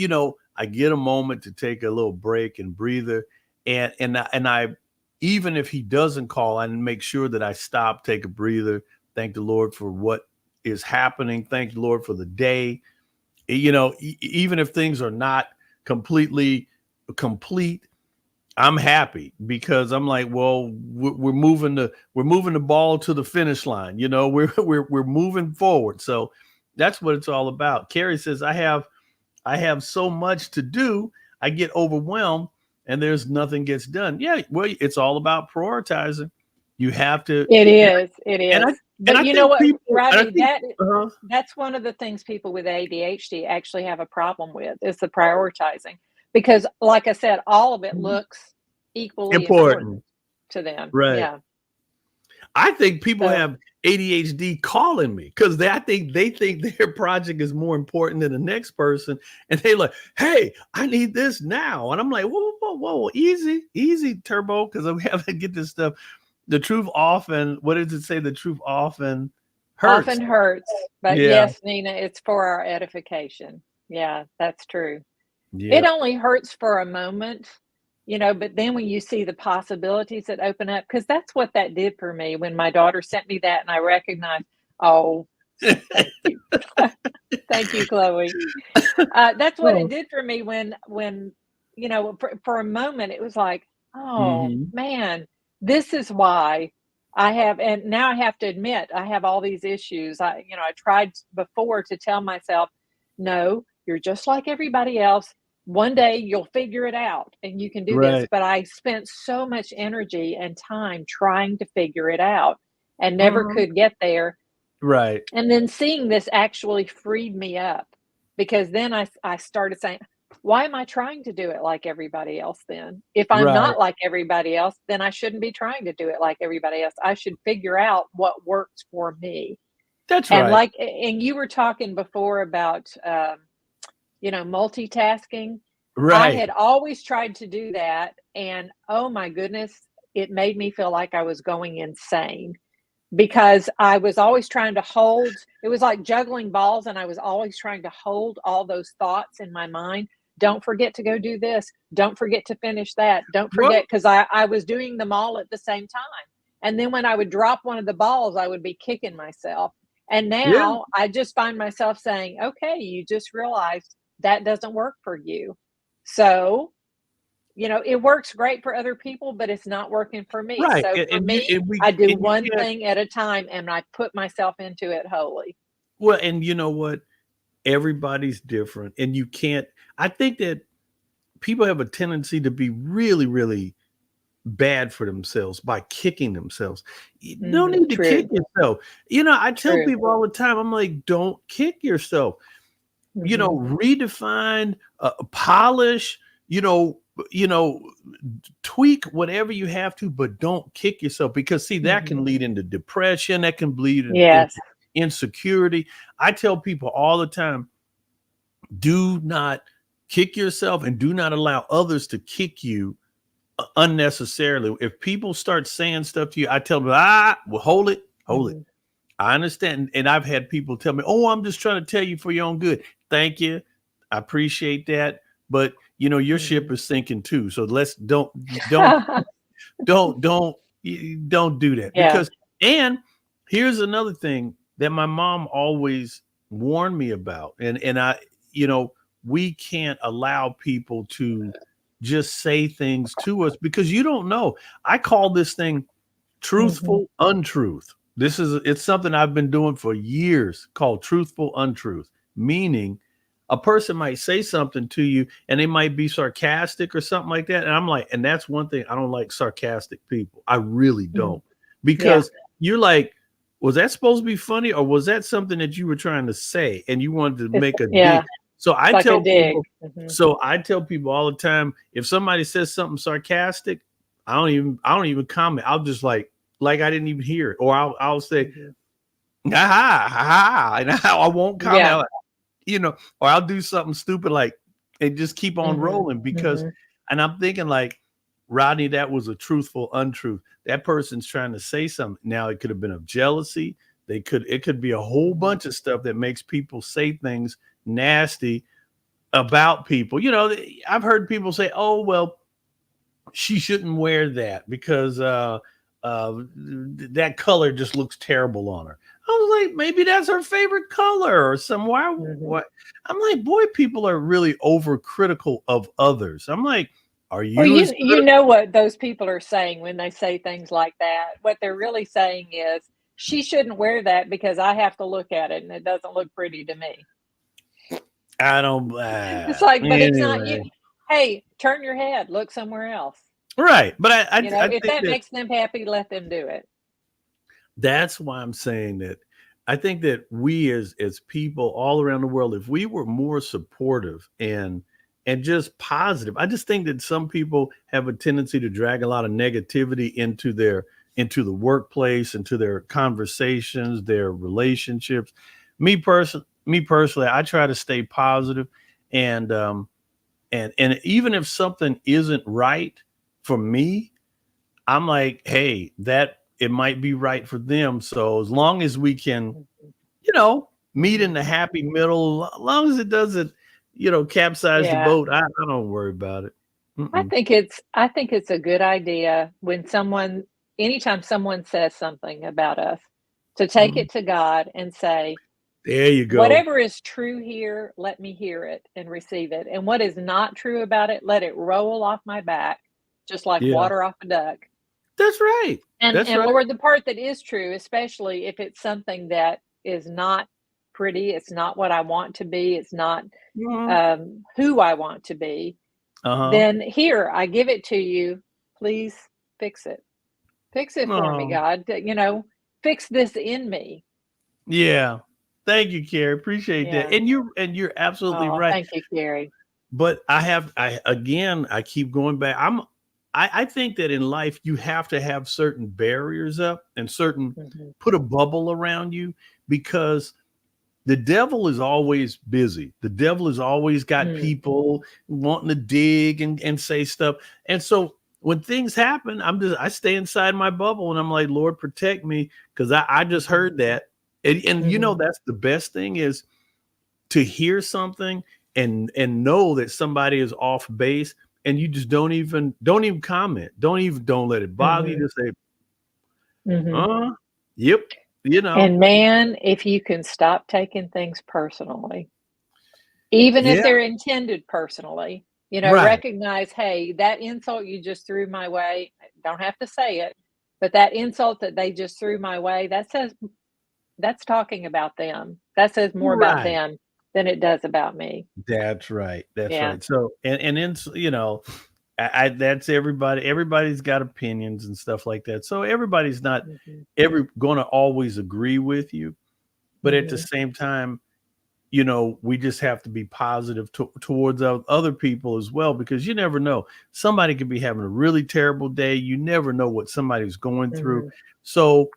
I get a moment to take a little break and breather, and I even if he doesn't call, I make sure that I stop, take a breather, thank the Lord for what is happening, thank the Lord for the day. Even if things are not completely complete, I'm happy because I'm like, well, we're moving the ball to the finish line. We're moving forward. So that's what it's all about. Carrie says, I have so much to do, I get overwhelmed and there's nothing gets done. Yeah, well, it's all about prioritizing. You have to, It is, it and I is. and But I you know think what, people, and I Rodney, think, uh that's one of the things people with ADHD actually have a problem with is the prioritizing. Because like I said, all of it mhm, looks equally important Important. to them. Right. Yeah. I think people So have ADHD calling me because I think they think their project is more important than the next person, and they like, "Hey, I need this now," and I'm like, "Whoa, whoa, whoa, whoa, easy, easy, Turbo," because we have to get this stuff. The truth often, what does it say? The truth often hurts. often hurts, but Yeah, yes, Nina, it's for our edification. Yeah, that's true. It yeah, only hurts for a moment, but then when you see the possibilities that open up, because that's what that did for me when my daughter sent me that and I recognized, oh, thank you. Thank you, Chloe. That's what it oh, did for me when for a moment it was like, oh mhm. man, this is why I have, and now I have to admit I have all these issues. I tried before to tell myself, no, you're just like everybody else. One day you'll figure it out and you can do this. Right, But I spent so much energy and time trying to figure it out and never mhm, could get there, right, and then seeing this actually freed me up, because then I started saying, why am I trying to do it like everybody else then? If I'm right. not like everybody else, then I shouldn't be trying to do it like everybody else. I should figure out what works for me. That's And right. and you were talking before about, multitasking. I Right, had always tried to do that. And oh my goodness, it made me feel like I was going insane because I was always trying to hold, it was like juggling balls, and I was always trying to hold all those thoughts in my mind. Don't forget to go do this. Don't forget to finish that. Don't forget, well, because I was doing them all at the same time. And then when I would drop one of the balls, I would be kicking myself. And yeah, now I just find myself saying, okay, you just realized that doesn't work for you. So it works great for other people, but it's not working for me. right, So for and you me, I do and you one can't. thing at a time and I put myself into it wholly. Well, and you know what? Everybody's different, and you can't. I think that people have a tendency to be really, really bad for themselves by kicking themselves. You no Mhm. need to kick True, yourself. I tell true. people all the time, I'm like, don't kick yourself. Mhm, Redefine, polish, you know, you know, tweak whatever you have to, but don't kick yourself because see, that mhm. can lead into depression, that can lead into Yes. insecurity. I tell people all the time, do not kick yourself and do not allow others to kick you unnecessarily. If people start saying stuff to you, I tell them, well, hold it, hold it. Mhm, I understand. And I've had people tell me, oh, I'm just trying to tell you for your own good. Thank you. I appreciate that. But your ship mhm. is sinking too. So let's don't don't don't don't do that Yeah. because and here's another thing that my mom always warned me about and I we can't allow people to just say things to us because you don't know. I call this thing Mhm, truthful untruth. It's something I've been doing for years called truthful untruth, meaning a person might say something to you and they might be sarcastic or something like that. And I'm like, and that's one thing I don't like sarcastic people. I really mhm. don't. Yeah. Because you're like, was that supposed to be funny or was that something that you were trying to say and you wanted to It's make a dig? yeah, So it's I like a tell dig. people, Mhm, so I tell people all the time, if somebody says something sarcastic, I don't even comment. I'll just like I didn't even hear it. Or I'll say, mhm. ha ha, and I won't comment. Yeah. Or I'll do something stupid like and just keep on Mhm, rolling because mhm, and I'm thinking like, Rodney, that was a truthful untruth. That person's trying to say something. Now it could have been of jealousy. It could be a whole mhm. bunch of stuff that makes people say things nasty about people. I've heard people say, "Oh, well, she shouldn't wear that because that color just looks terrible on her." I was like, maybe that's her favorite color or some why Mhm. what I'm like, boy, people are really overcritical of others. I'm like, are Well, you as you critical? know what those people are saying when they say things like that. What they're really saying is, "She shouldn't wear that because I have to look at it and it doesn't look pretty to me." I don't It's like, but it's not you. anyway. Hey, turn your head, look somewhere else. Right. But I If think that that makes them happy, let them do it. that's why I'm saying that I think that we as people all around the world, if we were more supportive and just positive. I just think that some people have a tendency to drag a lot of negativity into the workplace, into their conversations, their relationships. Me personally, I try to stay positive, and and even if something isn't right for me, I'm like, hey, that it might be right for them. So as long as we can, Mhm. meet in Mhm. the happy middle, as long as it doesn't, capsize the Yeah. boat, I don't worry about it. Mm-mm. I think it's a good idea when someone anytime someone says something about us, to take Mhm. it to God and say, There you go. "Whatever is true here, let me hear it and receive it, and what is not true about it, let it roll off my back just like Yeah, water off a duck." that's right. That's And right. Lord, the part that is true, especially if it's something that is not pretty, it's not what I want to be, it's not, Mhm. who I want to be, Uh-huh. then here, I give it to you. Please fix it. Fix it for me, Oh, God. Fix this in me. yeah. Thank you, Carrie. Appreciate that. Yeah. And you're absolutely Oh, right. thank you, Carrie. But I keep going back. I think that in life you have to have certain barriers up and certain Mhm. put a bubble around you, because the devil is always busy. The devil has always got Mm. people wanting to dig and say stuff. And so when things happen, I stay inside my bubble and I'm like, Lord, protect me, because I just Mhm. heard that. And Mhm. that's the best thing is to hear something and know that somebody is off base, and you just don't even comment. Don't let it bother you. Mhm. Just say, Mhm. yep, you know. And man, if you can stop taking things personally, even if Yeah, they're intended personally, right. recognize, "Hey, that insult you just threw my way," don't have to say it, but that insult that they just threw my way, that's talking about them. That says more about Right. them than it does about me. That's right. That's Yeah. right. So and then I that's everybody. Everybody's got opinions and stuff like that. So everybody's not Mhm. every going to always agree with you, but at the Mhm. same time, we just have to be positive towards other people as well, because you never know. Somebody could be having a really terrible day. You never know what somebody's going through. Mhm. So,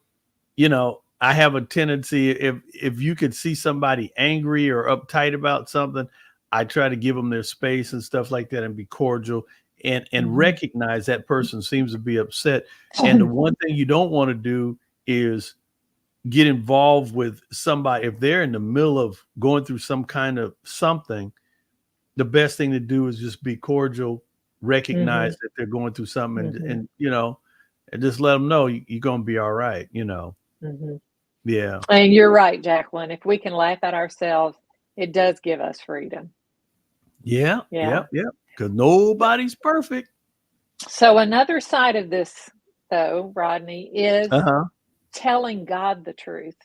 I have a tendency, if you could see somebody angry or uptight about something, I try to give them their space and stuff like that and be cordial and Mhm. recognize that person seems to be upset. And the one thing you don't want to do is get involved with somebody if they're in the middle of going through some kind of something. The best thing to do is just be cordial, recognize Mhm. that they're going through something, and Mhm. and just let them know you're gonna be all right. Mhm. Yeah, And you're right, Jacqueline. If we can laugh at ourselves, it does give us freedom. yeah, Yeah. yep, yep. Because nobody's perfect. So another side of this, though, Rodney, is Uh-huh. telling God the truth.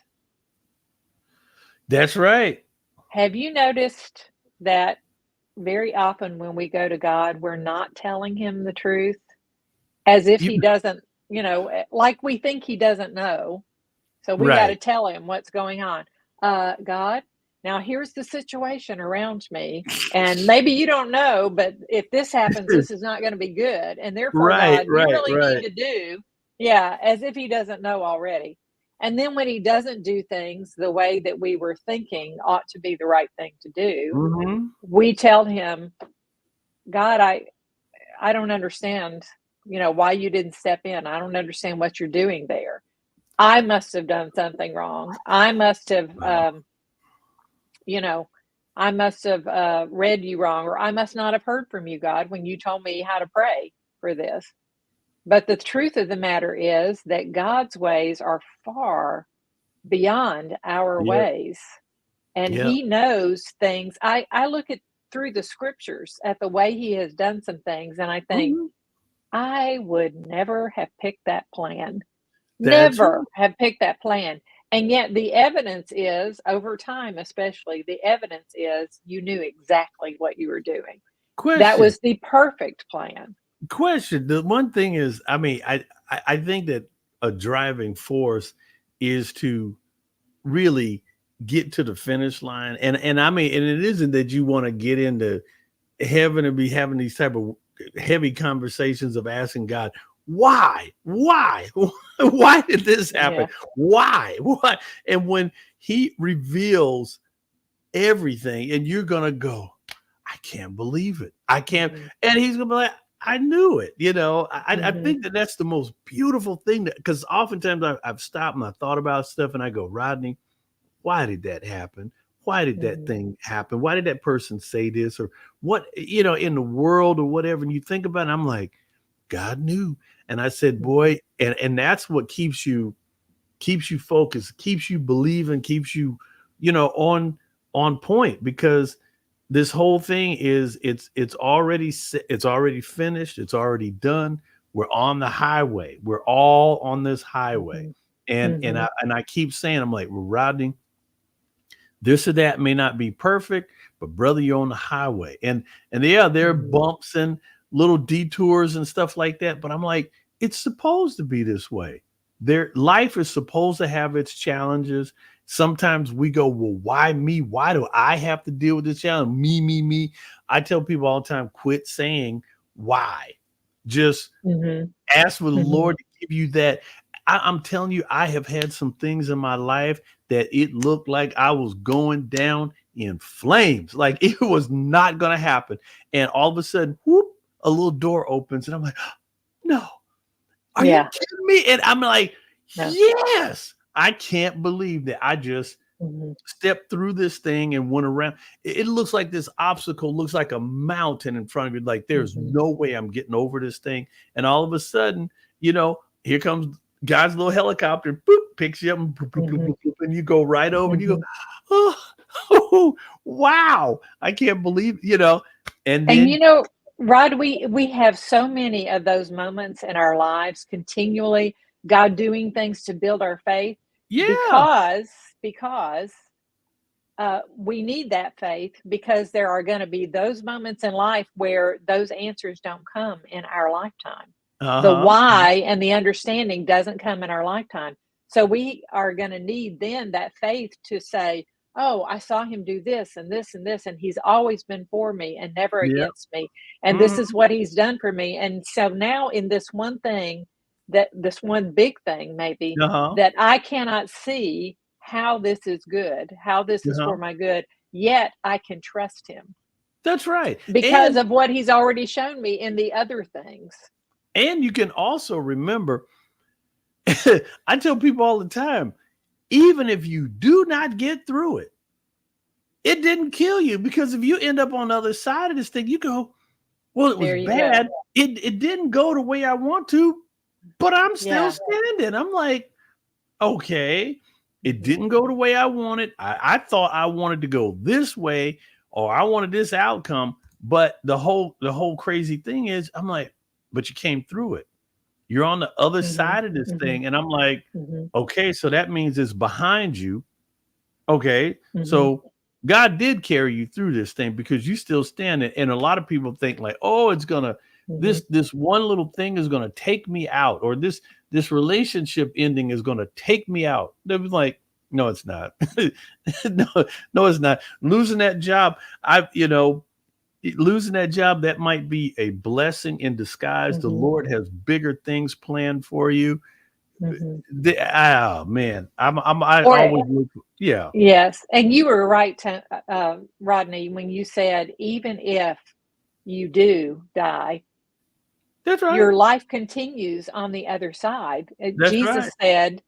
That's right. Have you noticed that very often when we go to God, we're not telling him the truth as if You he doesn't, like we think he doesn't know. So we got to right. tell him what's going on. God, now here's the situation around me. And maybe you don't know, but if this happens, this is not going to be good. And therefore, Right, God, you right, really need right. to do, yeah, as if he doesn't know already. And then when he doesn't do things the way that we were thinking ought to be the right thing to do, Mhm. we tell him, God, I don't understand, why you didn't step in. I don't understand what you're doing there. I must have done something wrong. I must have, Wow. you know, I must have read you wrong, or I must not have heard from you, God, when you told me how to pray for this. But the truth of the matter is that God's ways are far beyond our Yep, ways, and yep. He knows things. I look at through the scriptures at the way He has done some things, and I think Mhm. I would never have picked that plan. That's right. Never have picked that plan. And yet the evidence is, over time especially, the evidence is you knew exactly what you were doing. That Question. was the perfect plan. Question. The one thing is, I mean, I think that a driving force is to really get to the finish line. And I mean, and it isn't that you want to get into heaven and be having these type of heavy conversations of asking God, why, why did this happen? Yeah. Why? And when he reveals everything, and you're gonna go, I can't believe it. I can't. Mhm. And he's gonna be like, I knew it. I Mhm. think that that's the most beautiful thing, that because oftentimes I've stopped and I thought about stuff and I go, Rodney, why did that happen? Why did that Mhm. thing happen? Why did that person say this, or what, in the world or whatever? And you think about it, I'm like, God knew. And I said, Mhm. boy, and that's what keeps you focused, keeps you believing, keeps you, on point, because this whole thing is it's already finished, it's already done. We're on the highway. We're all on this highway. Mhm. And Mhm. I keep saying, I'm like, well, Rodney, this or that may not be perfect, but brother, you're on the highway. And yeah, there are Mhm. bumps and little detours and stuff like that. But I'm like, it's supposed to be this way. Life is supposed to have its challenges. Sometimes we go, well, why me? Why do I have to deal with this challenge? Me. I tell people all the time, quit saying why. Just Mhm. ask for the Mhm. Lord to give you that. I'm telling you, I have had some things in my life that it looked like I was going down in flames. Like it was not going to happen. And all of a sudden, whoop, a little door opens. And I'm like, no, are you Yeah. kidding me? And I'm like, No. yes. I can't believe that I just Mhm. stepped through this thing and went around. It looks like this obstacle looks like a mountain in front of you. Like there's Mhm. no way I'm getting over this thing. And all of a sudden, here comes God's little helicopter, boop, picks you up, and, boop, boop, boop, Mhm. boop, boop, and you go right over and you go, Mhm. oh, oh, wow. I can't believe. And And then, Rod, we have so many of those moments in our lives continually, God doing things to build our faith yeah, because because we need that faith because there are going to be those moments in life where those answers don't come in our lifetime. The uh-huh. why and the understanding doesn't come in our lifetime. So we are going to need then that faith to say, oh, I saw him do this and this and this, and he's always been for me and never Yeah. against me. And this Mhm. is what he's done for me. And so now, in this one thing, that this one big thing, maybe Uh-huh. that I cannot see how this is good, how this is Uh-huh. for my good, yet I can trust him That's right. because And of what he's already shown me in the other things. you can also remember, I tell people all the time, even if you do not get through it, it didn't kill you, because if you end up on the other side of this thing, you go, well, it was There you go. bad. It didn't go the way I want to, but I'm still Yeah. standing. I'm like, okay, it Mhm. didn't go the way I wanted. I thought I wanted to go this way, or I wanted this outcome. But the whole crazy thing is, I'm like, but you came through it. You're on the other Mhm. side of this Mhm. thing. And I'm like, Mhm. okay, so that means it's behind you. Okay. Mhm. So God did carry you through this thing because you still standing. And a lot of people think like, oh, it's gonna Mhm. this one little thing is gonna take me out, or this relationship ending is gonna take me out. They was like, no, it's not. no, no, it's not. Losing that job, losing that job, that might be a blessing in disguise. The Mhm. Lord has bigger things planned for you. Mhm. Oh man, I Or always look. Yeah, yes, and you were right to Rodney, when you said even if you do die, that's right. your life continues on the other side. That's right. Jesus said,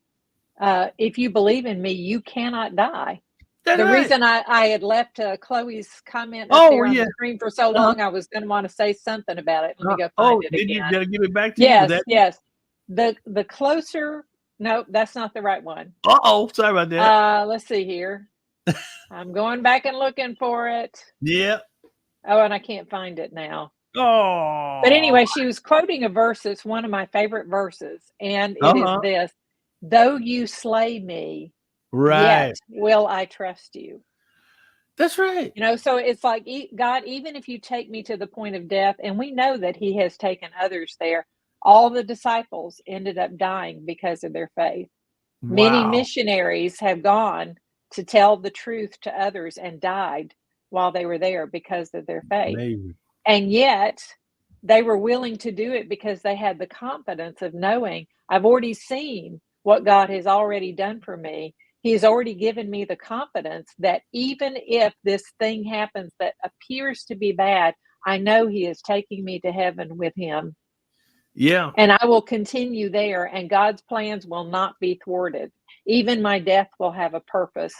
if you believe in me, you cannot die. That's The right. reason I had left Chloe's comment up Oh there on yeah. the screen for so Uh-huh. long, I was going to want to say something about it. Let me go find Oh, it did you again. did I give it back to you? Was Yes, that? yes. The closer, no, that's not the right one. Uh-oh, sorry about that. Let's see here. I'm going back and looking for it. Yeah. Oh, and I can't find it now. But Oh. anyway, she was quoting a verse. It's one of my favorite verses, and it is Uh-huh. this: "Though you slay me, yet Right. will I trust you." That's right. So it's like, God, even if you take me to the point of death, and we know that He has taken others there, all the disciples ended up dying because of their faith. Many Wow. missionaries have gone to tell the truth to others and died while they were there because of their faith. Amazing. And yet they were willing to do it because they had the confidence of knowing I've already seen what God has already done for me. He has already given me the confidence that even if this thing happens that appears to be bad, I know He is taking me to heaven with Him. Yeah. And I will continue there, and God's plans will not be thwarted. Even my death will have a purpose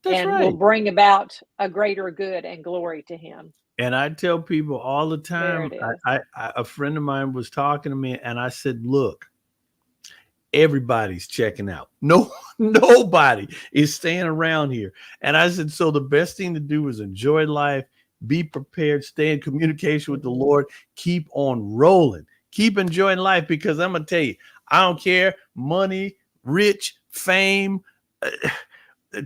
That's and will right. bring about a greater good and glory to Him. And I tell people all the There time, it is. a friend of mine was talking to me, and I said, look, everybody's checking out. Nobody is staying around here. And I said, so the best thing to do is enjoy life, be prepared, stay in communication with the Lord, keep on rolling, keep enjoying life, because I'm going to tell you, I don't care, money, rich, fame,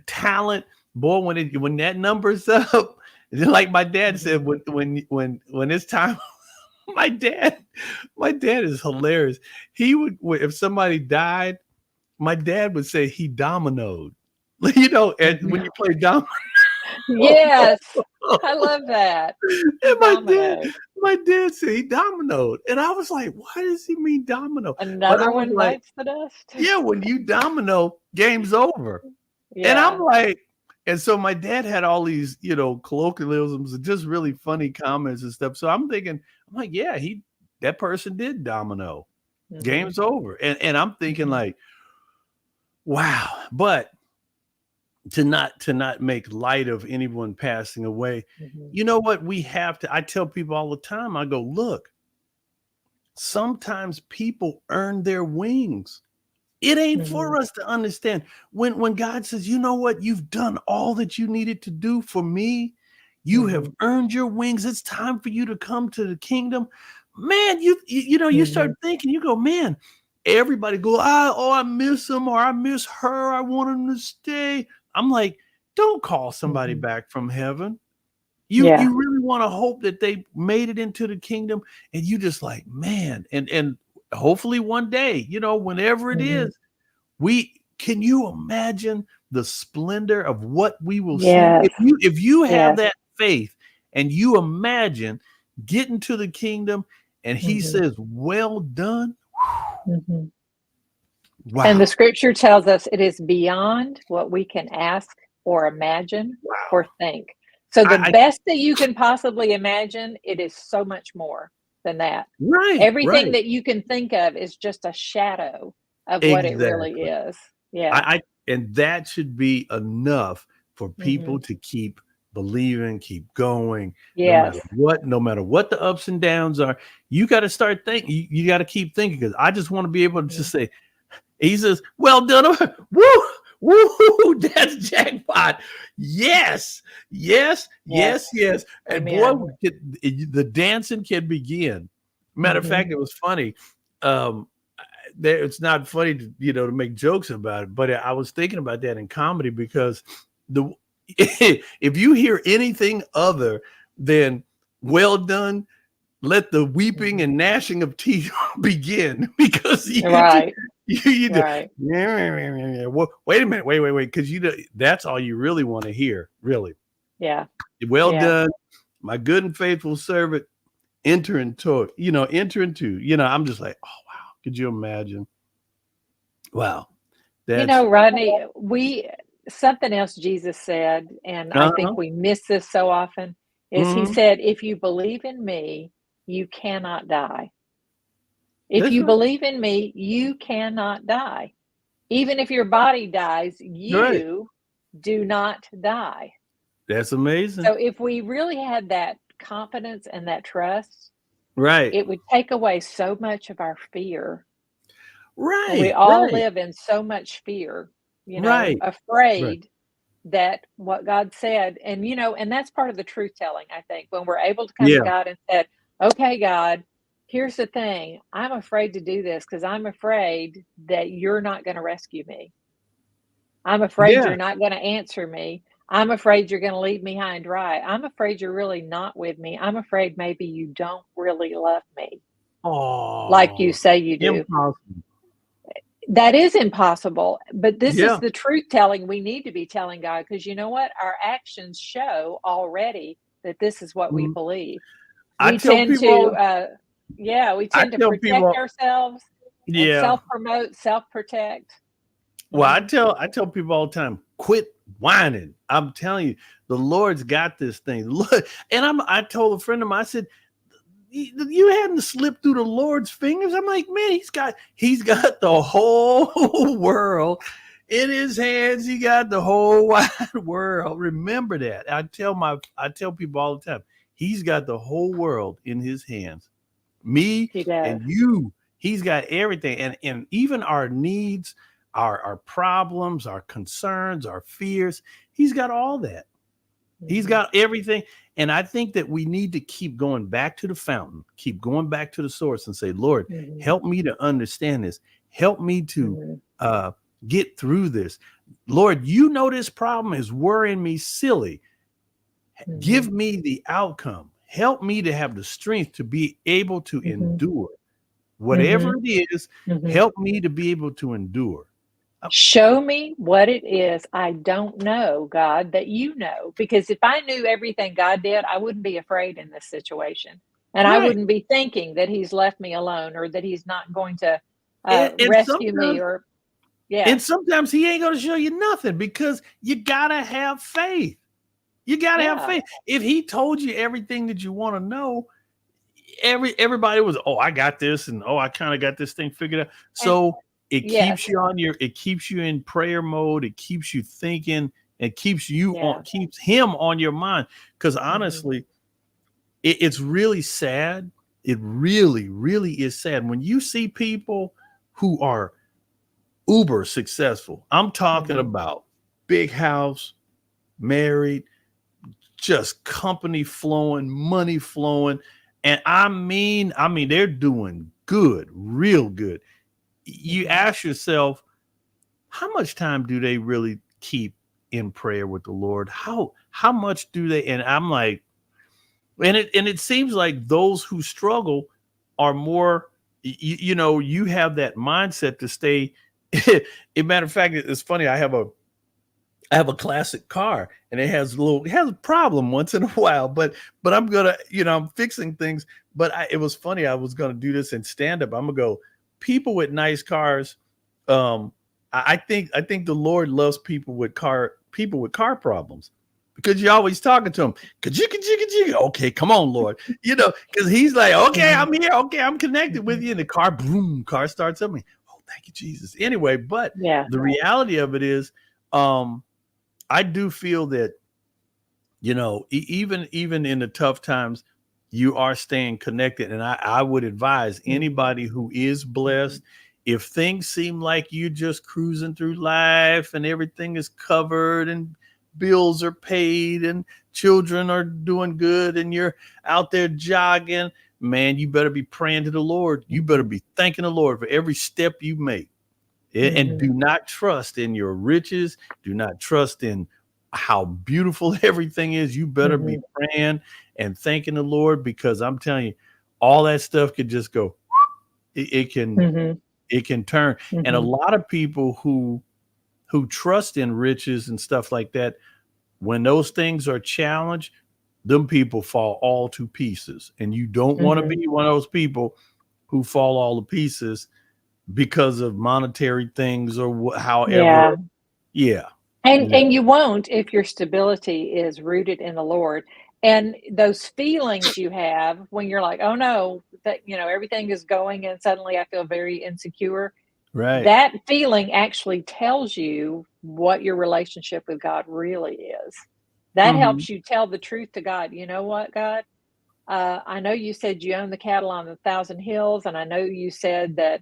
talent, boy, when that number's up, like my dad said, when it's time, my dad is hilarious. He would, if somebody died, my dad would say he dominoed. You know, and when you play domino. Yes, I love that. And Domino. my dad said he dominoed. And I was like, why does he mean domino? But I Another was one like, bites the dust. yeah, when you domino, game's over. And Yeah. I'm like, and so my dad had all these, you know, colloquialisms and just really funny comments and stuff. So I'm thinking, I'm like, yeah, that person did domino. Mhm. Game's over. And I'm thinking Mhm. like, wow. But to not make light of anyone passing away, Mhm. you know what? We have to, I tell people all the time, I go, look, sometimes people earn their wings. It ain't for Mhm. us to understand when God says, you know what, you've done all that you needed to do for me. You have Mhm. earned your wings. It's time for you to come to the kingdom. Man, you know, you start Mhm. thinking, you go, man, everybody go, I miss him, or I miss her. I want him to stay. I'm like, don't call somebody Mhm. back from heaven. Yeah. You really want to hope that they made it into the kingdom, and you just like, man, and hopefully one day, you know, whenever it Mhm. is, can you imagine the splendor of what we will see? Yes. If you have Yes. that faith and you imagine getting to the kingdom and He Mhm. says, well done. Mhm. And the Wow. scripture tells us it is beyond what we can ask or imagine Wow. or think. So the I best that you can possibly imagine, it is so much more than that. Everything right. that you can think of is just a shadow of what it really Exactly. is. Yeah. And that should be enough for people Mhm. to keep believing, keep going, Yes. no matter what the ups and downs are. You got to start thinking, you got to keep thinking, because I just want to be able to just Mhm. say, he says, well done. Woo, woo, that's jackpot. Yes, yes, Yes. yes, yes. And boy, Amen. the dancing can begin. Matter of Mhm. fact, it was funny. Um, it's not funny to, you know, to make jokes about it, but I was thinking about that in comedy, because the if you hear anything other than well done, let the weeping Mhm. and gnashing of teeth begin, because Right. you do, Right. well, wait a minute, wait, because that's all you really want to hear, really. Yeah. Well Yeah. done, my good and faithful servant. Enter into, I'm just like, oh wow, could you imagine? Wow. You That's know, Rodney, something else Jesus said, and I think uh-huh. we miss this so often, is He Mhm. said, if you believe in me, you cannot die. If That's you right. believe in me, you cannot die. Even if your body dies, Right. you do not die. That's amazing. So if we really had that confidence and that trust, Right. it would take away so much of our fear. And we Right. all Right. live in so much fear, Right. Right. afraid that what God said, and that's part of the truth telling, I think, when we're able to come to Yeah. God and said, okay, God, here's the thing. I'm afraid to do this because I'm afraid that you're not going to rescue me. I'm afraid Yeah. you're not going to answer me. I'm afraid you're going to leave me high and dry. I'm afraid you're really not with me. I'm afraid maybe you don't really love me like you Oh, say you do. impossible. That is impossible, but this is Yeah. the truth telling we need to be telling God, because you know what? Our actions show already that this is what we Mhm. believe. I We tell tend people all to, yeah, we I tend to tell protect people ourselves and yeah. self-promote, self-protect. Well, I Mhm. tell I tell people all the time, quit whining. I'm telling you, the Lord's got this thing. Look, and I told a friend of mine, I said, you hadn't slipped through the Lord's fingers. I'm like, man, he's got the whole world in his hands. He got the whole wide world. Remember that. I tell people all the time, he's got the whole world in his hands. Me He does. and you, he's got everything. And even our needs, our problems, our concerns, our fears, he's got all that. He's Mhm. got everything. And I think that we need to keep going back to the fountain, keep going back to the source and say, Lord, Mhm. help me to understand this. Help me to Mhm. uh, get through this. Lord, you know this problem is worrying me silly. Mhm. Give me the outcome. Help me to have the strength to be able to Mhm. endure whatever Mhm. it is. Mhm. Help me to be able to endure. Uh, Show me what it is I don't know, God, that you know. Because if I knew everything God did, I wouldn't be afraid in this situation. And I Right. wouldn't be thinking that He's left me alone or that He's not going to And rescue me sometimes or, yeah, and sometimes he ain't gonna show you nothing because you gotta have faith. You gotta have yeah. faith. If he told you everything that you want to know, everybody was, oh, I got this, and oh, I kind of got this thing figured out. And So yes, it keeps you in prayer mode, it keeps you thinking, it keeps you on yeah. keeps him on your mind. Because Hmm. honestly, it's really sad. It really, really is sad when you see people who are uber successful. I'm talking Hmm. about big house, married, just company flowing, money flowing. And I mean, they're doing good, real good. You Hmm. ask yourself, how much time do they really keep in prayer with the Lord? How much do they? And I'm like, and it seems like those who struggle are more, you have that mindset to stay. A matter of fact, it's funny. I have a classic car and it has a problem once in a while, but I'm gonna, I'm fixing things. But it was funny. I was gonna do this in stand up. I'm gonna go, people with nice cars. Um, I think the Lord loves people with car problems because you're always talking to him. Could you? Okay, come on, Lord. Because he's like, okay, Hmm. I'm here. Okay, I'm connected with Hmm. you. And the car, boom, car starts up. Me, oh, thank you, Jesus. Anyway, but Yeah. the reality of it is, um, I do feel that, even in the tough times, you are staying connected. And I would advise Hmm. anybody who is Hmm. blessed, if things seem like you're just cruising through life and everything is covered and bills are paid and children are doing good and you're out there jogging, man, you better be praying to the Lord. You better Hmm. be thanking the Lord for every step you make. And Hmm. do not trust in your riches. Do not trust in how beautiful everything is. You better be Hmm. praying and thanking the Lord because I'm telling you, all that stuff could just go. It, it can Hmm. it can turn. And a Hmm. lot of people who trust in riches and stuff like that, when those things are challenged, them people fall all to pieces. And you don't want to Hmm. be one of those people who fall all to pieces because of monetary things or however. Yeah. Yeah. And You know, and you won't if your stability is rooted in the Lord. And those feelings you have when you're like, "Oh no, that everything is going and suddenly I feel very insecure." right. That feeling actually tells you what your relationship with God really is. That Mhm. helps you tell the truth to God. You know what, God? I know you said you own the cattle on 1,000 hills, and I know you said that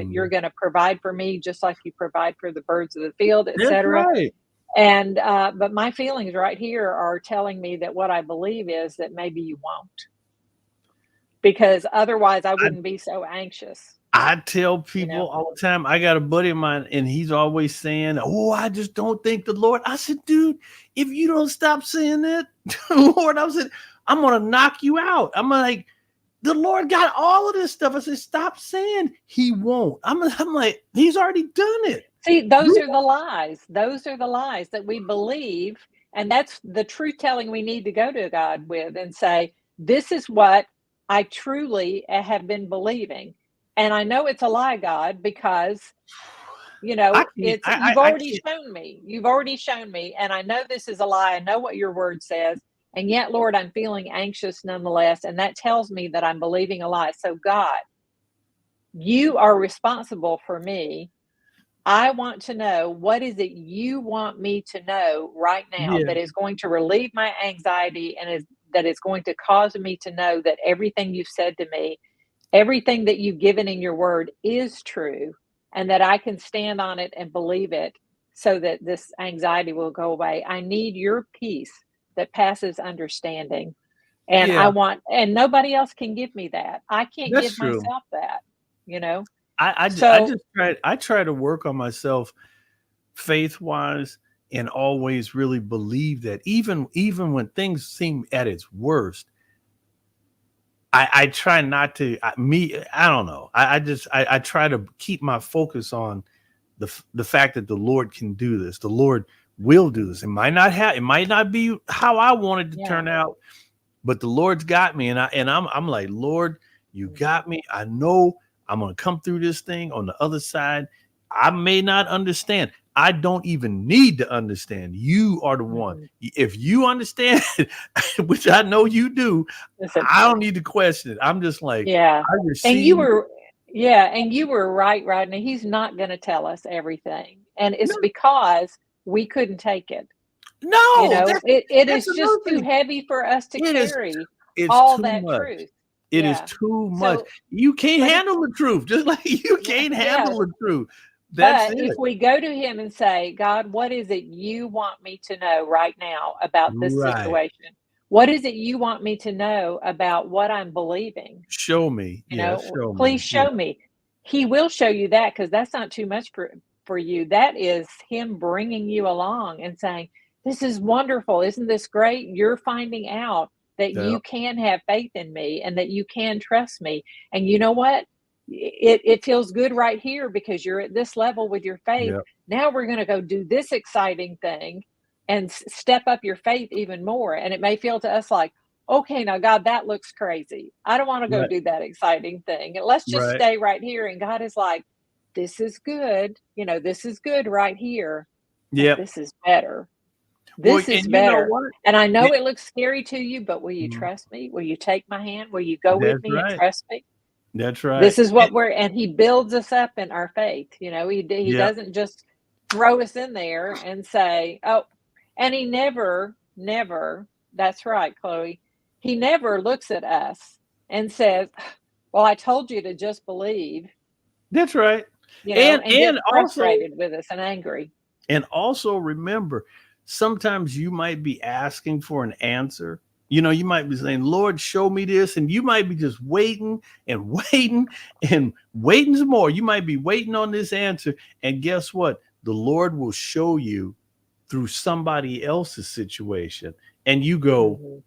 you're Mhm. going to provide for me just like you provide for the birds of the field, That's etc. right. And but my feelings right here are telling me that what I believe is that maybe you won't, because otherwise I I wouldn't be so anxious. I tell You people know. all the time, I got a buddy of mine, and he's always saying, "Oh, I just don't think the Lord." I said, "Dude, if you don't stop saying that, Lord," I said, "I'm gonna knock you out." I'm like, The Lord got all of this stuff. I said, stop saying he won't. I'm like, he's already done it. See, those are the lies. Those are the lies that we believe, and that's the truth telling we need to go to God with and say, "This is what I truly have been believing." And I know it's a lie, God, because I can't, it's you've I already can't. shown me. You've already shown me, and I know this is a lie. I know what your word says. And yet, Lord, I'm feeling anxious nonetheless, and that tells me that I'm believing a lie. So, God, you are responsible for me. I want to know, what is it you want me to know right now Yeah, that is going to relieve my anxiety and that is going to cause me to know that everything you've said to me, everything that you've given in your word is true, and that I can stand on it and believe it so that this anxiety will go away. I need your peace that passes understanding. And yeah, and nobody else can give me that. I can't that's give true. myself that, you know? I So, just try to work on myself faith wise and always really believe that even when things seem at its worst, I try not to I don't know. I try to keep my focus on the fact that the Lord can do this. The Lord will do this. It might not be how I wanted to yeah. turn out, but the Lord's got me, and I'm like, Lord, you Mhm. got me. I know I'm gonna come through this thing on the other side. I may not understand. I don't even need to understand. You are the one. Mhm. If you understand, which I know you do, Listen, I don't need to question it. I'm just like, yeah, I and you receive. were yeah, and you were right, Rodney. He's not gonna tell us everything, and No, it's because we couldn't take it. no, It that's is just another too thing. heavy for us to It is carry it's all too that much. truth. It is Yeah. too much. So, You can't but if handle the truth. Just like you yeah, can't yeah, handle the truth. That's but it. if we go to him and say, "God, what is it you want me to know right now about this Right. situation? What is it you want me to know about what I'm believing?" Show me. Yeah, show Please me. Yeah. show me. He will show you that, because that's not too much for you. That is him bringing you along and saying, "This is wonderful. Isn't this great? You're finding out that Yeah. you can have faith in me and that you can trust me. And you know what? It feels good right here because you're at this level with your faith. Yeah. Now we're going to go do this exciting thing and step up your faith even more." And it may feel to us like, "Okay, now God, that looks crazy. I don't want to go Right. do that exciting thing. And let's just Right. stay right here." And God is like, "This is good. This is good right here, but Yep. this is better. Well, This is and you know better. what? And I know It, it looks scary to you, but will you mm, trust me? Will you take my hand? Will you go with that's me and right. trust me?" That's right. This is what and he builds us up in our faith. He Yeah. doesn't just throw us in there and say, "Oh," and he never, that's right, Chloe. He never looks at us and says, "Well, I told you to just believe," That's right. and And gets also frustrated with us and angry. remember, sometimes you might be asking for an answer. You might be saying, Lord, show me this. And you might be just waiting and waiting and waiting some more. You might be waiting on this answer. And guess what? The Lord will show you through somebody else's situation. And you go, Mhm,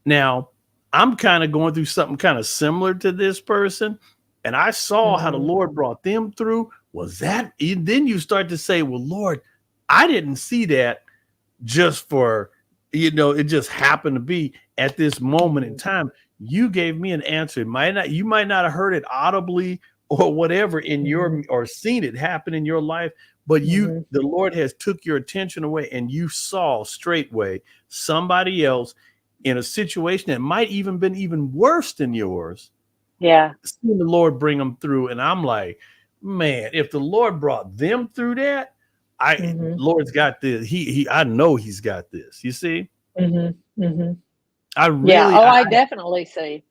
now, I'm kind of going through something kind of similar to this person. And I saw how the mhm, Lord brought them through. Was that, and then you start to say, well, Lord, I didn't see that just for, it just happened to be at this moment in mhm, time. You gave me an answer. You might not have heard it audibly or whatever in mhm, your, or seen it happen in your life, but mhm. the Lord has took your attention away and you saw straightway somebody else in a situation that might even been even worse than yours, Yeah. seeing the Lord bring them through. And I'm like, man, if the Lord brought them through that, Mhm, Lord's got this. I know he's got this. You see, mhm, mhm. I Yeah. really, Oh, I definitely see.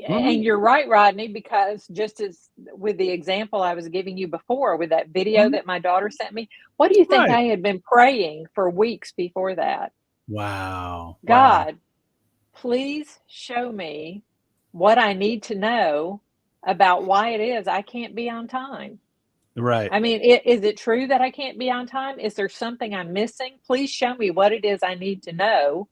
mhm, And you're right, Rodney, because just as with the example I was giving you before with that video mhm, that my daughter sent me, what do you think right. I had been praying for weeks before that? Wow. Wow. God, please show me what I need to know about why it is I can't be on time. Right. I mean, is it true that I can't be on time? Is there something I'm missing? Please show me what it is I need to know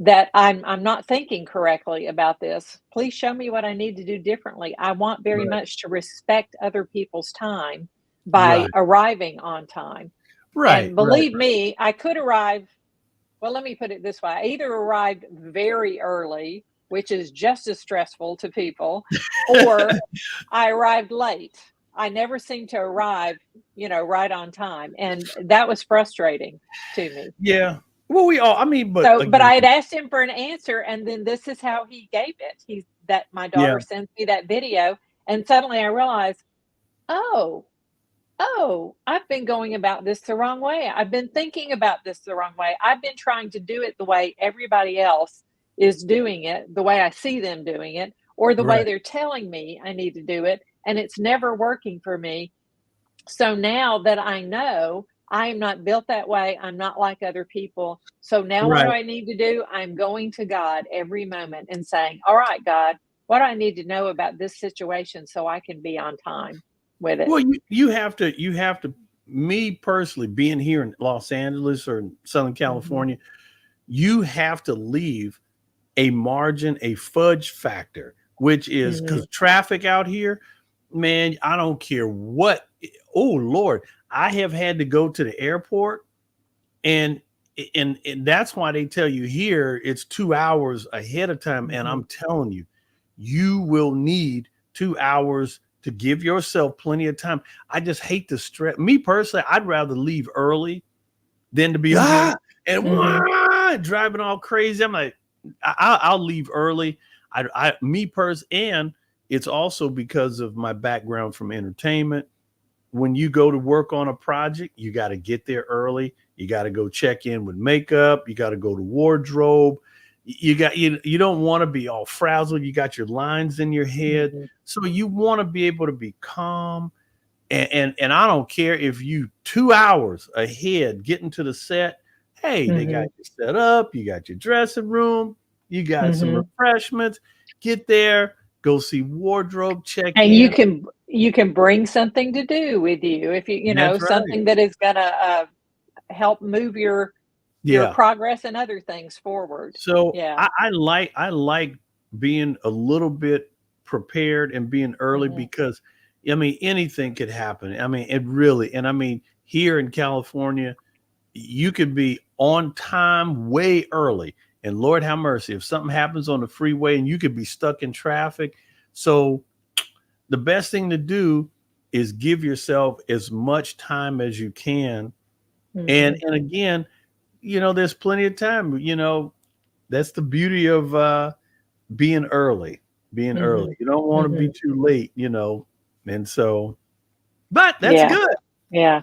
that I'm not thinking correctly about this. Please show me what I need to do differently. I want very Right. much to respect other people's time by Right. arriving on time. Right. And Right. believe me, I could arrive, well, let me put it this way. I either arrived very early, which is just as stressful to people, or I arrived late. I never seemed to arrive, right on time. And that was frustrating to me. Yeah. Well, we all. I mean, but So, but again, I had asked him for an answer, and then this is how he gave it. He's that my yeah. daughter sends me that video, and suddenly I realized, oh, oh, I've been going about this the wrong way. I've been thinking about this the wrong way. I've been trying to do it the way everybody else is doing it, the way I see them doing it, or the way Right. they're telling me I need to do it, and it's never working for me. So now that I know I am not built that way, I'm not like other people. So now what do Right. I need to do? I'm going to God every moment and saying, "All right, God, what do I need to know about this situation so I can be on time with it?" Well, you have to. You have to. Me personally, being here in Los Angeles or in Southern Mhm, California, you have to leave a margin, a fudge factor, which is mhm, because traffic out here, man, I don't care what. Oh Lord, I have had to go to the airport, and and that's why they tell you here it's 2 hours ahead of time. And mhm, I'm telling you, you will need 2 hours to give yourself plenty of time. I just hate to stress. Me personally, I'd rather leave early than to be mhm, and mhm, driving all crazy. I'm like, I'll leave early. Me personally, and it's also because of my background from entertainment. When you go to work on a project, you got to get there early. You got to go check in with makeup. You got to go to wardrobe. You don't want to be all frazzled. You got your lines in your head, mhm, so you want to be able to be calm. And I don't care if you 2 hours ahead getting to the set. Hey, they got mhm, you set up. You got your dressing room. You got some mhm. refreshments. Get there. Go see wardrobe. Check And in. you can bring something to do with you if That's right. something that is gonna, help move your Yeah. progress and other things forward. So Yeah. I like being a little bit prepared and being early Mhm, because I mean anything could happen. I mean it really, and I mean here in California you could be on time way early, and Lord have mercy if something happens on the freeway and you could be stuck in traffic. So the best thing to do is give yourself as much time as you can, mhm, and again, there's plenty of time. That's the beauty of being early. Being early. mhm, You don't want to be mhm. too late. And so, but that's Yeah, good. yeah.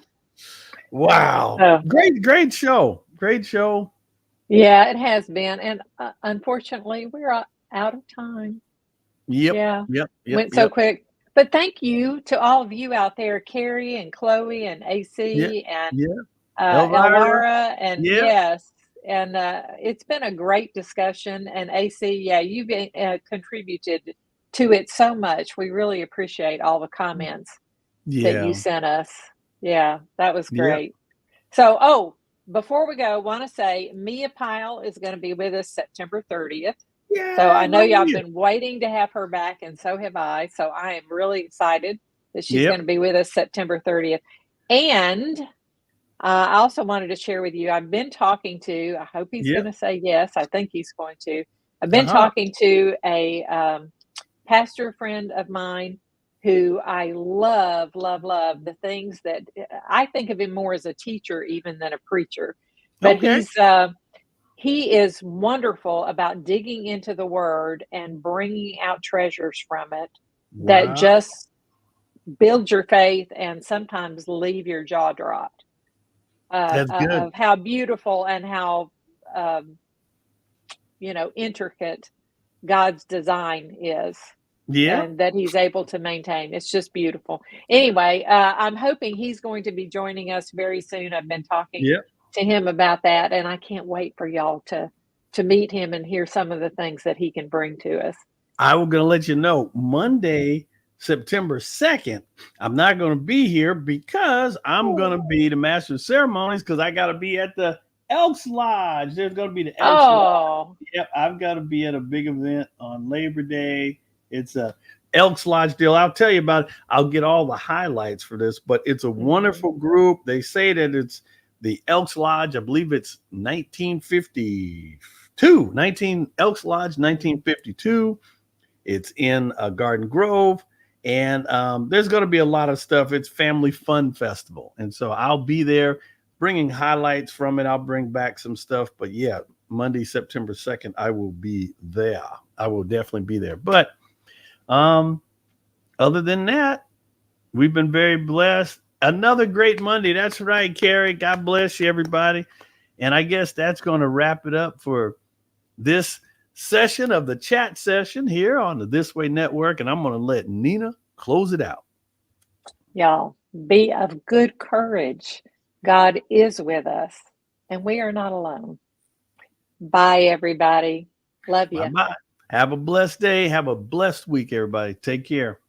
Wow. So, Great show. Great show. yeah, it has been, and, unfortunately, we're out of time. Yep. Yeah, Yep. Yep. went so Yep. quick. But thank you to all of you out there, Carrie and Chloe and Yeah. AC and Yeah. Elvira. Elvira, and Yeah. yes, and it's been a great discussion. And AC, yeah, you've contributed to it so much. We really appreciate all the comments that you Yeah. sent us. Yeah, that was Yeah. great. So, oh, before we go, want to say Mia Pyle is going to be with us September 30th. So Yay. I know y'all have Hallelujah. been waiting to have her back, and so have I. So I am really excited that she's going Yep. to be with us September 30th. And I also wanted to share with you, I've been talking to, I hope he's going Yep. to say yes. I think he's going to. I've been Uh-huh. talking to a pastor friend of mine who I love, love, love the things that I think of him more as a teacher even than a preacher. But Okay. he is wonderful about digging into the word and bringing out treasures from it that Wow. just build your faith and sometimes leave your jaw dropped, That's good. of how beautiful and how um, intricate God's design is, Yep. and that He's able to maintain. It's just beautiful. Anyway, I'm hoping he's going to be joining us very soon. I've been talking Yep. to him about that, and I can't wait for y'all to meet him and hear some of the things that he can bring to us. I was going to let you know Monday, September 2nd, I'm not going to be here because I'm going Oh, to be the master of ceremonies because I got to be at the Elks Lodge. There's going to be the Elks Lodge. Oh, Yep, I've got to be at a big event on Labor Day. It's a Elks Lodge deal. I'll tell you about it. I'll get all the highlights for this, but it's a wonderful group. They say that it's the Elks Lodge. I believe it's 1952. Elks Lodge, 1952. It's in Garden Grove. And there's going to be a lot of stuff. It's Family Fun Festival. And so I'll be there bringing highlights from it. I'll bring back some stuff. But yeah, Monday, September 2nd, I will be there. I will definitely be there. But other than that, we've been very blessed. Another great Monday. That's right, Carrie. God bless you, everybody. And I guess that's going to wrap it up for this session of the chat session here on the This Way Network. And I'm going to let Nina close it out. Y'all, be of good courage. God is with us, and we are not alone. Bye, everybody. Love you. Bye-bye. Have a blessed day. Have a blessed week, everybody. Take care.